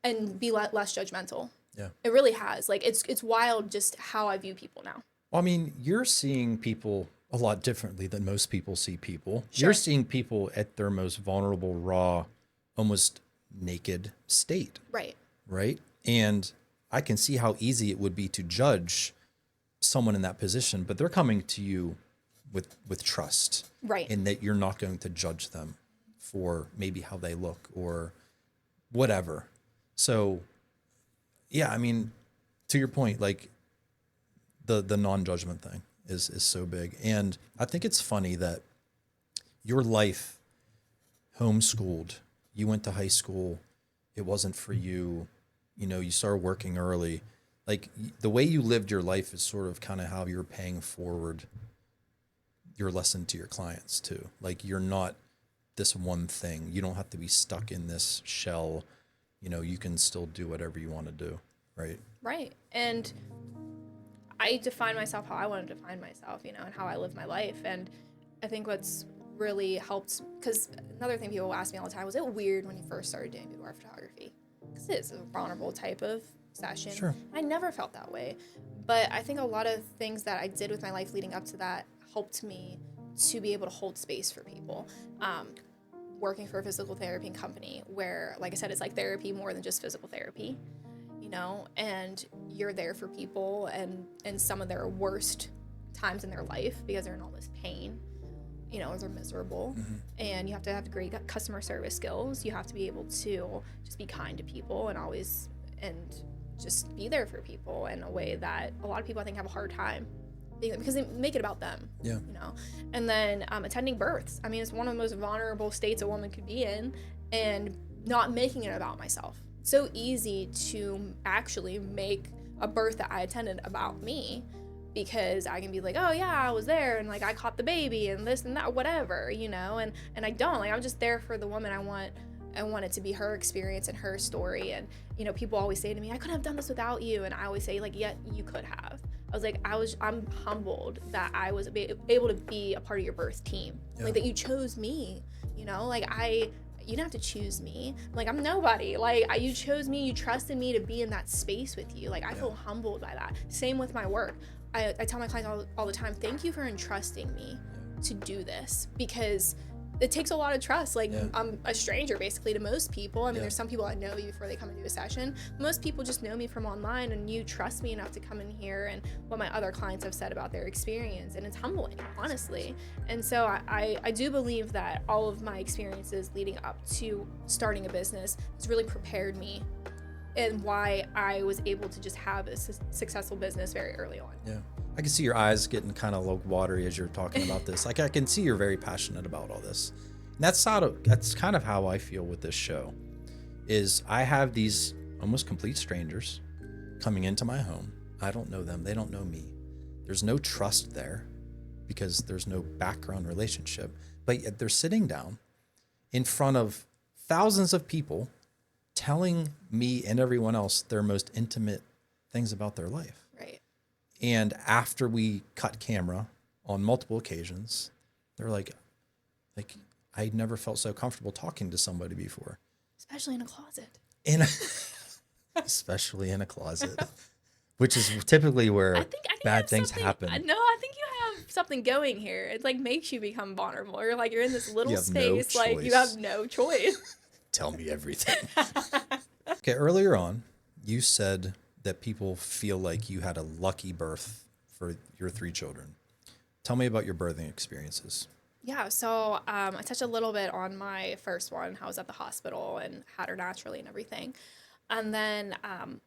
and be less judgmental. Yeah. It really has. Like, it's wild just how I view people now. Well, I mean, you're seeing people a lot differently than most people see people. Sure. You're seeing people at their most vulnerable, raw, almost naked state. Right. Right. And I can see how easy it would be to judge someone in that position, but they're coming to you with trust. Right. And that you're not going to judge them for maybe how they look or whatever. So, yeah, I mean, to your point, like the non-judgment thing is so big. And I think it's funny that your life, homeschooled, you went to high school, it wasn't for you, you started working early. Like the way you lived your life is sort of kind of how you're paying forward your lesson to your clients too. Like you're not this one thing. You don't have to be stuck in this shell. You can still do whatever you want to do. Right. Right. And I define myself how I want to define myself, and how I live my life. And I think what's really helped, because another thing people ask me all the time, was it weird when you first started doing boudoir photography? Because it is a vulnerable type of session. Sure. I never felt that way. But I think a lot of things that I did with my life leading up to that helped me to be able to hold space for people. Working for a physical therapy company where, like I said, it's like therapy more than just physical therapy, and you're there for people and some of their worst times in their life because they're in all this pain, they're miserable. Mm-hmm. And you have to have great customer service skills. You have to be able to just be kind to people and just be there for people in a way that a lot of people I think have a hard time because they make it about them. Yeah. And then attending births. I mean, it's one of the most vulnerable states a woman could be in, and not making it about myself. So easy to actually make a birth that I attended about me, because I can be like, oh yeah, I was there and like I caught the baby and this and that, whatever, and I don't. Like, I'm just there for the woman. I want it to be her experience and her story. And people always say to me, I couldn't have done this without you. And I always say, like, yeah, you could have. I was like, I'm humbled that I was able to be a part of your birth team. Yeah. Like, that you chose me, like you didn't have to choose me. Like, I'm nobody. Like, you chose me, you trusted me to be in that space with you. Like, I feel humbled by that. Same with my work. I tell my clients all the time, thank you for entrusting me to do this, because it takes a lot of trust. Like, I'm a stranger basically to most people. I mean, there's some people that know you before they come and do a session. Most people just know me from online, and you trust me enough to come in here and what my other clients have said about their experience. And it's humbling, honestly. And so I do believe that all of my experiences leading up to starting a business has really prepared me, and why I was able to just have a successful business very early on. Yeah. I can see your eyes getting kind of like watery as you're talking about this. Like, I can see you're very passionate about all this. And that's kind of how I feel with this show, is I have these almost complete strangers coming into my home. I don't know them. They don't know me. There's no trust there because there's no background relationship, but yet they're sitting down in front of thousands of people telling me and everyone else their most intimate things about their life. Right. And after we cut camera on multiple occasions, they're like, I never felt so comfortable talking to somebody before. Especially in a closet. Especially in a closet, which is typically where I think bad things happen. No, I think you have something going here. It like makes you become vulnerable. You're like you're in this little space, like you have no choice. Tell me everything. Okay, earlier on, you said that people feel like you had a lucky birth for your 3 children. Tell me about your birthing experiences. Yeah, so I touched a little bit on my first one. I was at the hospital and had her naturally and everything. And then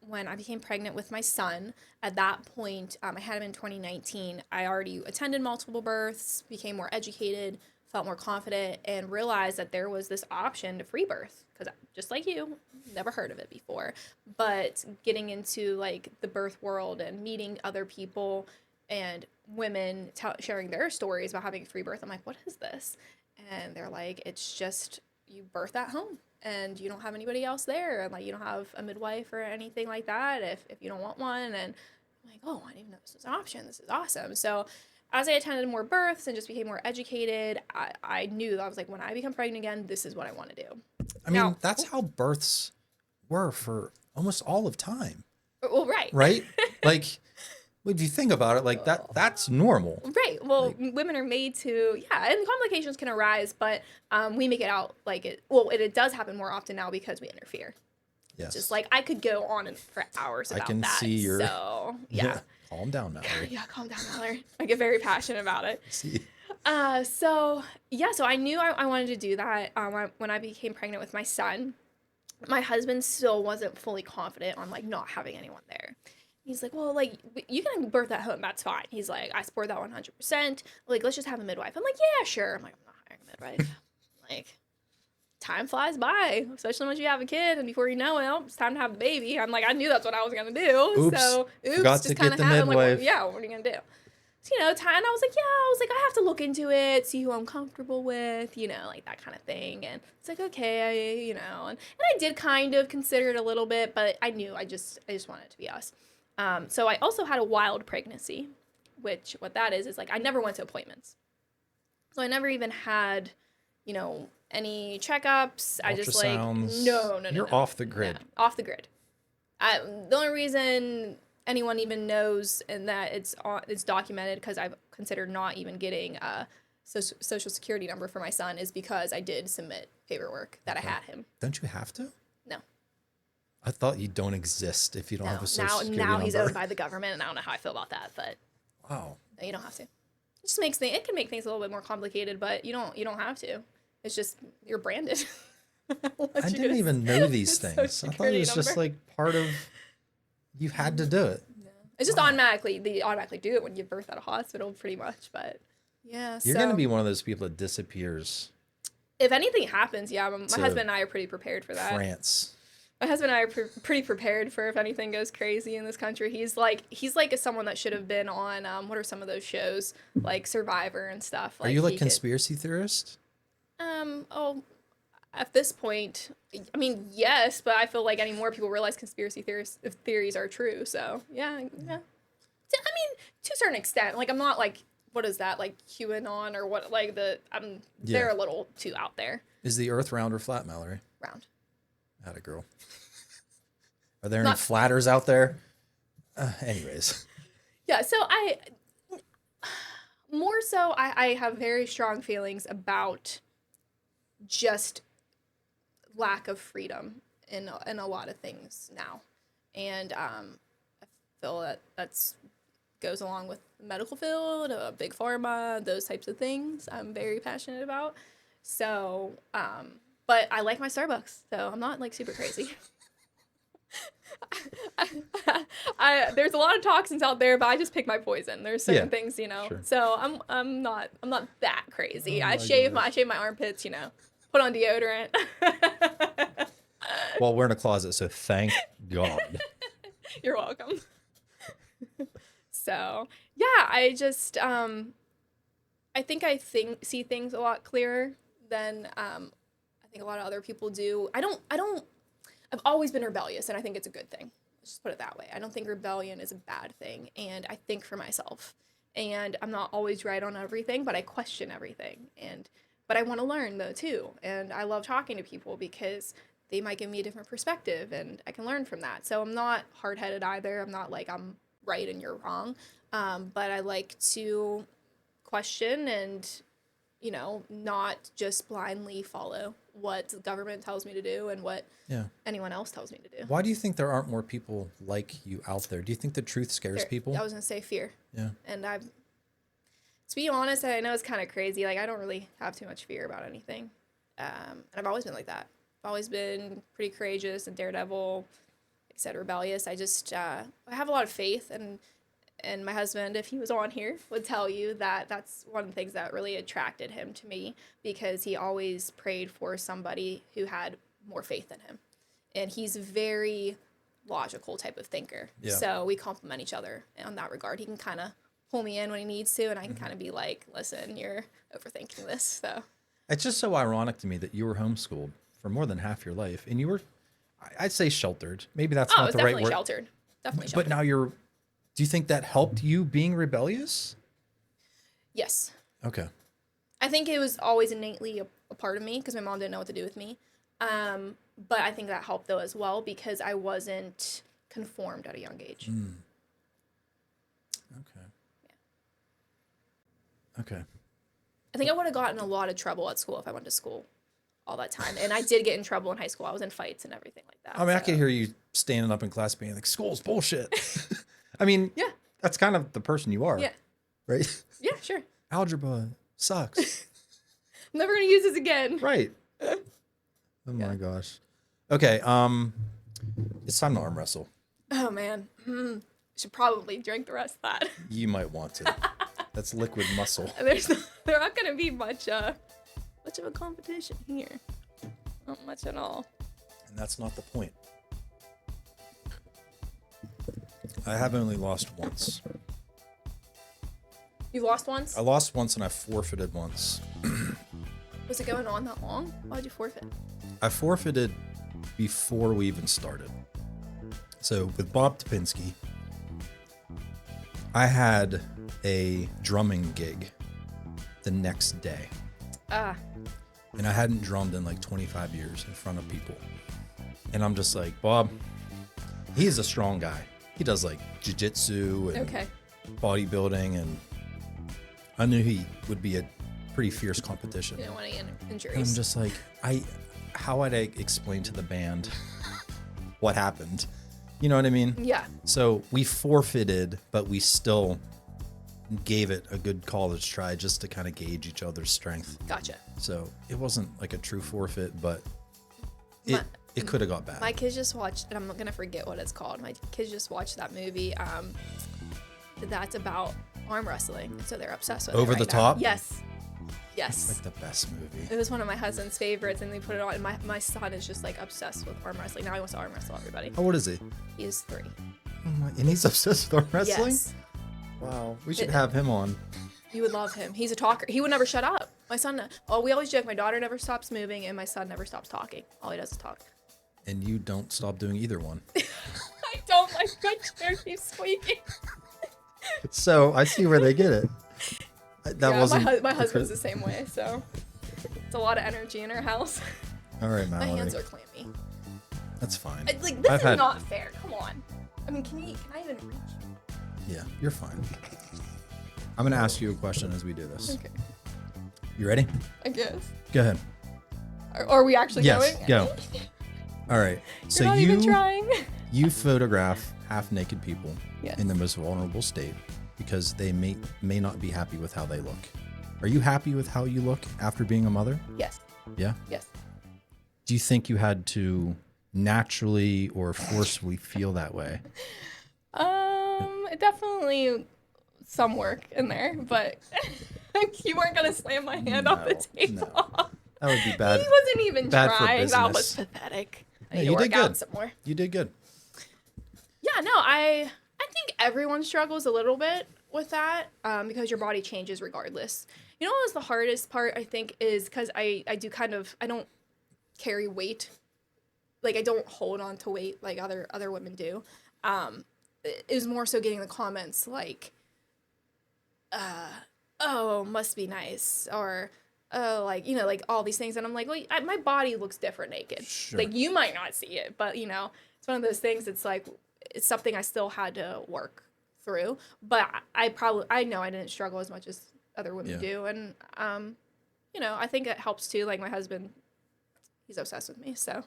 when I became pregnant with my son, at that point, I had him in 2019. I already attended multiple births, became more educated, felt more confident, and realized that there was this option to free birth. Because just like you, never heard of it before. But getting into like the birth world and meeting other people and women sharing their stories about having a free birth, I'm like, what is this? And they're like, it's just you birth at home and you don't have anybody else there, and like you don't have a midwife or anything like that if you don't want one. And I'm like, oh, I didn't even know this was an option. This is awesome. So as I attended more births and just became more educated, I knew that I was like, when I become pregnant again, this is what I want to do. I mean, that's how births were for almost all of time. Well, right. Right? Like, if you think about it, like that's normal. Right. Well, women are made to, and complications can arise, but we make it out like it, well, it does happen more often now because we interfere. Yes. Just like I could go on for hours about that. I can see your... So, yeah. Calm down, Mallory. Yeah, calm down, Mallory. I get very passionate about it. See. So I knew I wanted to do that when I became pregnant with my son. My husband still wasn't fully confident on like not having anyone there. He's like, well, like, you can birth at home. That's fine. He's like, I support that 100%. Like, let's just have a midwife. I'm like, yeah, sure. I'm like, I'm not hiring a midwife. Like, time flies by, especially once you have a kid. And before you know it, it's time to have a baby. I'm like, I knew that's what I was going to do. Oops. So, Forgot just to kind get of the happened. midwife. Like, what are you going to do? So, time. And I was like, I have to look into it, see who I'm comfortable with, like that kind of thing. And it's like, okay, and I did kind of consider it a little bit, but I knew I just wanted it to be us. So I also had a wild pregnancy, which what that is like I never went to appointments. So I never even had, any checkups. I just like, no. You're off the grid. No, off the grid. The only reason anyone even knows and that it's documented because I've considered not even getting a social security number for my son is because I did submit paperwork that I had him. Don't you have to? No. I thought you don't exist if you don't have a social security number. Now he's owned by the government, and I don't know how I feel about that, but wow, no, you don't have to. It just makes it can make things a little bit more complicated, but you don't have to. It's just you're branded. I didn't even know these things. I thought it was just like part of you had to do it. Yeah. It's just they automatically do it when you give birth at a hospital, pretty much. But yeah, you're gonna be one of those people that disappears. If anything happens, my husband and I are pretty prepared for that. France. My husband and I are pretty prepared for if anything goes crazy in this country. He's like someone that should have been on what are some of those shows like Survivor and stuff. Are you like conspiracy theorist? At this point, I mean, yes, but I feel like any more people realize conspiracy theories are true. So yeah. I mean, to a certain extent, like I'm not like what is that like QAnon or what like they're a little too out there. Is the Earth round or flat, Mallory? Round. Atta girl. Are there any flatters out there? Anyways. Yeah, so I have very strong feelings about just lack of freedom in a lot of things now. And I feel that goes along with the medical field, big pharma, those types of things I'm very passionate about. So, but I like my Starbucks, so I'm not like super crazy. There's a lot of toxins out there, but I just pick my poison. There's certain things, Sure. So I'm not that crazy. I shave my armpits, put on deodorant. Well, we're in a closet, so thank God. You're welcome. So yeah, I just I think see things a lot clearer than I think a lot of other people do. I've always been rebellious, and I think it's a good thing. Let's just put it that way. I don't think rebellion is a bad thing, and I think for myself. And I'm not always right on everything, but I question everything. And But I want to learn though too, and I love talking to people because they might give me a different perspective, and I can learn from that. So I'm not hard-headed either. I'm not like I'm right and you're wrong, but I like to question and not just blindly follow what the government tells me to do and what Yeah. anyone else tells me to do. Why do you think there aren't more people like you out there? Do you think the truth scares people? I was gonna say fear. Yeah. And to be honest, I know it's kind of crazy. Like I don't really have too much fear about anything, and I've always been like that. I've always been pretty courageous and daredevil, like I said, rebellious. I just I have a lot of faith, and my husband, if he was on here, would tell you that that's one of the things that really attracted him to me, because he always prayed for somebody who had more faith than him, and he's a very logical type of thinker. Yeah. So we complement each other on that regard. He can kind of pull me in when he needs to, and I can kind of be like, listen, you're overthinking this. So It's just so ironic to me that you were homeschooled for more than half your life, and you were, I'd say, sheltered. Maybe that's not it's the right definitely word. sheltered. Definitely But sheltered. now do you think that helped you being rebellious? Yes. Okay. I think it was always innately a part of me because my mom didn't know what to do with me. But I think that helped though as well because I wasn't conformed at a young age. Okay. Okay. I think I would have gotten a lot of trouble at school if I went to school all that time. And I did get in trouble in high school. I was in fights and everything like that. I mean, I could hear you standing up in class being like, school's bullshit. I mean, Yeah. that's kind of the person you are. Yeah. Right? Yeah, sure. Algebra sucks. I'm never going to use this again. Right. Oh my gosh. Okay. It's time to arm wrestle. Oh, man. Should probably drink the rest of that. You might want to. That's liquid muscle. There not going to be much of a competition here. Not much at all. And that's not the point. I have only lost once. You've lost once? I lost once and I forfeited once. Was it going on that long? Why'd you forfeit? I forfeited before we even started. So with Bob Topinski, I had a drumming gig the next day. And I hadn't drummed in like 25 years in front of people. And I'm just like, Bob, he's a strong guy. He does like jiu-jitsu and bodybuilding, and I knew he would be a pretty fierce competition. You don't want any injuries. And I'm just like, how would I explain to the band what happened? You know what I mean? Yeah. So we forfeited, but we still gave it a good college try just to kind of gauge each other's strength. Gotcha. So it wasn't like a true forfeit, but it could have got bad. My kids just watched, and I'm going to forget what it's called. My kids just watched that movie that's about arm wrestling. So they're obsessed with it Over right the now. Top? Yes. Yes. It's like the best movie. It was one of my husband's favorites, and they put it on. And my son is just like obsessed with arm wrestling. Now he wants to arm wrestle everybody. How old is he? He is 3. Oh my, and he's obsessed with arm wrestling? Yes. Wow. We should have him on. You would love him. He's a talker. He would never shut up. My son, we always joke, my daughter never stops moving, and my son never stops talking. All he does is talk. And you don't stop doing either one. I don't like my chair keeps squeaking. So I see where they get it. That wasn't my husband's the same way, so it's a lot of energy in our house. All right, My Mallory. hands are clammy. That's fine. Like this is not fair. Come on. I mean, can I even reach? Yeah, you're fine. I'm gonna ask you a question as we do this. Okay. You ready? I guess. Go ahead. Are we actually Yes, going? go. All right. So You're not even trying. you photograph half-naked people Yes. in their most vulnerable state because they may not be happy with how they look. Are you happy with how you look after being a mother? Yes. Yeah? Yes. Do you think you had to naturally or forcefully feel that way? Definitely some work in there, but you weren't gonna slam my hand off the table. No. That would be bad. He wasn't even bad for trying. That was business. pathetic. I No, need you to did work out good. some more. You did good. Yeah, no, I think everyone struggles a little bit with that because your body changes regardless. You know what was the hardest part, I think, is because I don't carry weight. Like, I don't hold on to weight like other women do. It was more so getting the comments like, oh, must be nice, or like, you know, like all these things. And I'm like, well, my body looks different naked. Sure. Like, you might not see it, but, you know, it's one of those things. It's like, it's something I still had to work through. But I know I didn't struggle as much as other women do. And, you know, I think it helps too. Like, my husband, he's obsessed with me. So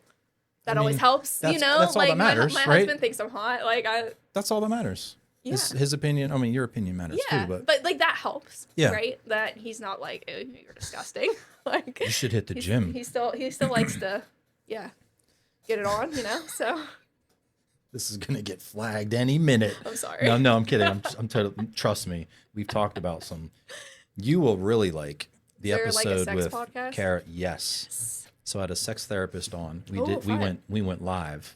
that always helps, you know? That's all like, that matters, my right? husband thinks I'm hot. Like, That's all that matters. yeah. His opinion, I mean, your opinion matters too, but like that helps, Yeah. right? That he's not like, ew, you're disgusting. Like, you should hit the gym. He still likes to, get it on, you know. So This is gonna get flagged any minute. I'm sorry. No, I'm kidding. I'm totally. Trust me, we've talked about some. You will really like the Is there, like, a episode sex with podcast? Kara. Yes. So I had a sex therapist on. Fun. We went live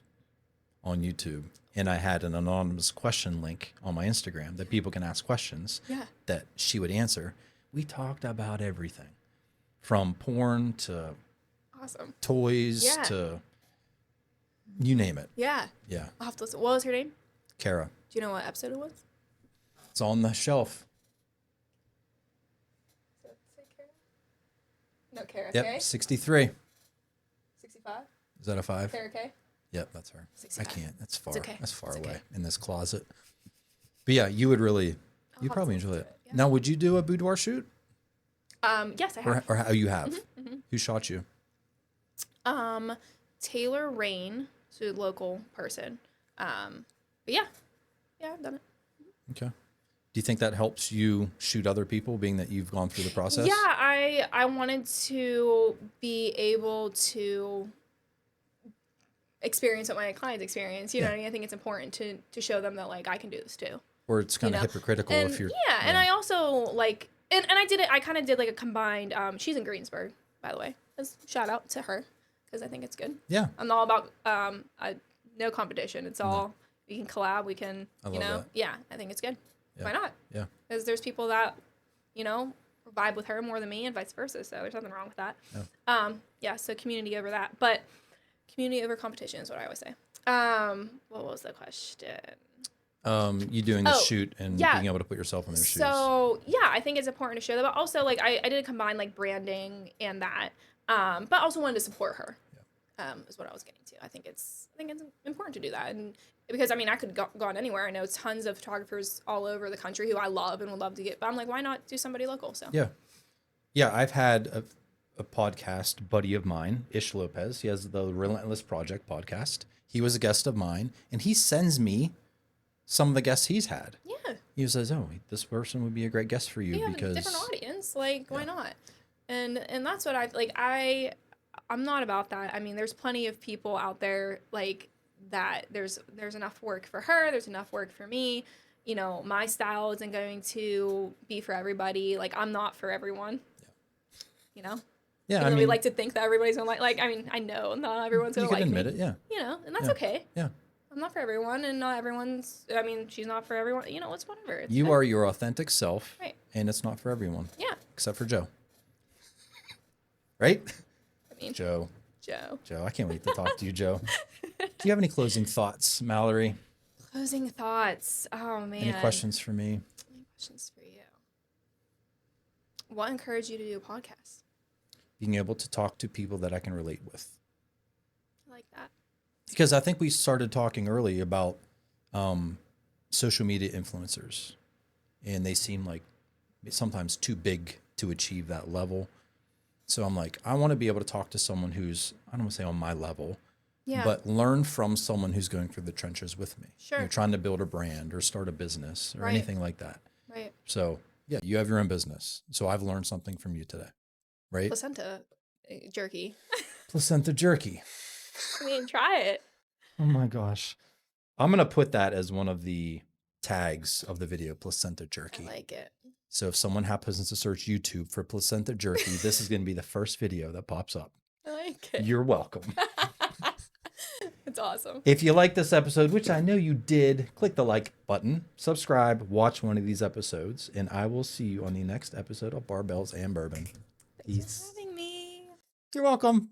on YouTube, and I had an anonymous question link on my Instagram that people can ask questions that she would answer. We talked about everything from porn to Awesome. toys to you name it. Yeah. Yeah. I'll have to listen. What was her name? Kara. Do you know what episode it was? It's on the shelf. No, Kara. Yep, K? 63. 65? Is that a 5? Kara K? Yep, that's her. 65. I can't. That's far. It's okay. That's far It's away okay. in this closet. But yeah, you would really, I'll you'd have probably to enjoy listen it. to it, yeah. Now, would you do a boudoir shoot? Yes, I have. Or how you have? Mm-hmm. Who shot you? Taylor Rain, so a local person. But yeah, I've done it. Okay. Do you think that helps you shoot other people, being that you've gone through the process? Yeah, I wanted to be able to experience what my clients experience. You know what I mean? I think it's important to show them that, like, I can do this too. Or it's kind of hypocritical and, if you're... and I also, like... And I did it... I kind of did, like, a combined... she's in Greensburg, by the way. Shout out to her, because I think it's good. Yeah. I'm all about... no competition. It's all... We can collab. We can... I love that. Yeah, I think it's good. Yeah. Why not? Yeah. Because there's people that, you know, vibe with her more than me and vice versa. So there's nothing wrong with that. Yeah. So community over that. But community over competition is what I always say. What was the question? You doing the shoot and being able to put yourself in their shoes. So, yeah, I think it's important to show that. But also, like, I did combine, like, branding and that. But I also wanted to support her. Is what I was getting to. I think it's important to do that. And because, I mean, I could go on anywhere. I know tons of photographers all over the country who I love and would love to get. But I'm like, why not do somebody local? So Yeah, I've had a podcast buddy of mine, Ish Lopez. He has the Relentless Project podcast. He was a guest of mine, and he sends me some of the guests he's had. Yeah. He says, "Oh, this person would be a great guest for you You have because a different audience. Like, why not?" And that's what I'm not about that. I mean, there's plenty of people out there like that. There's enough work for her. There's enough work for me. You know, my style isn't going to be for everybody. Like, I'm not for everyone. Yeah. You know? Yeah, Even though we like to think that everybody's going to like, I mean, I know not everyone's going to like me. You can admit it, yeah. You know, and that's okay. Yeah. I'm not for everyone, and not everyone's, I mean, she's not for everyone. You know, it's whatever. It's You fine. are your authentic self, Right. and it's not for everyone. Yeah. Except for Joe. Right? I mean, Joe, Joe. I can't wait to talk to you, Joe. Do you have any closing thoughts, Mallory? Closing thoughts. Oh, man. Any questions for me? Any questions for you? What encouraged you to do a podcast? Being able to talk to people that I can relate with. I like that. Because I think we started talking early about social media influencers, and they seem like sometimes too big to achieve that level. So I'm like, I want to be able to talk to someone who's, I don't want to say on my level, but learn from someone who's going through the trenches with me. Sure. You know, trying to build a brand or start a business or Right. anything like that. Right. So yeah, you have your own business. So I've learned something from you today, right? Placenta jerky. Placenta jerky. I mean, try it. Oh my gosh. I'm going to put that as one of the tags of the video, placenta jerky. I like it. So if someone happens to search YouTube for placenta jerky, this is going to be the first video that pops up. I like it. You're welcome. It's awesome. If you like this episode, which I know you did, click the like button, subscribe, watch one of these episodes, and I will see you on the next episode of Barbells and Bourbon. Thanks for having me. You're welcome.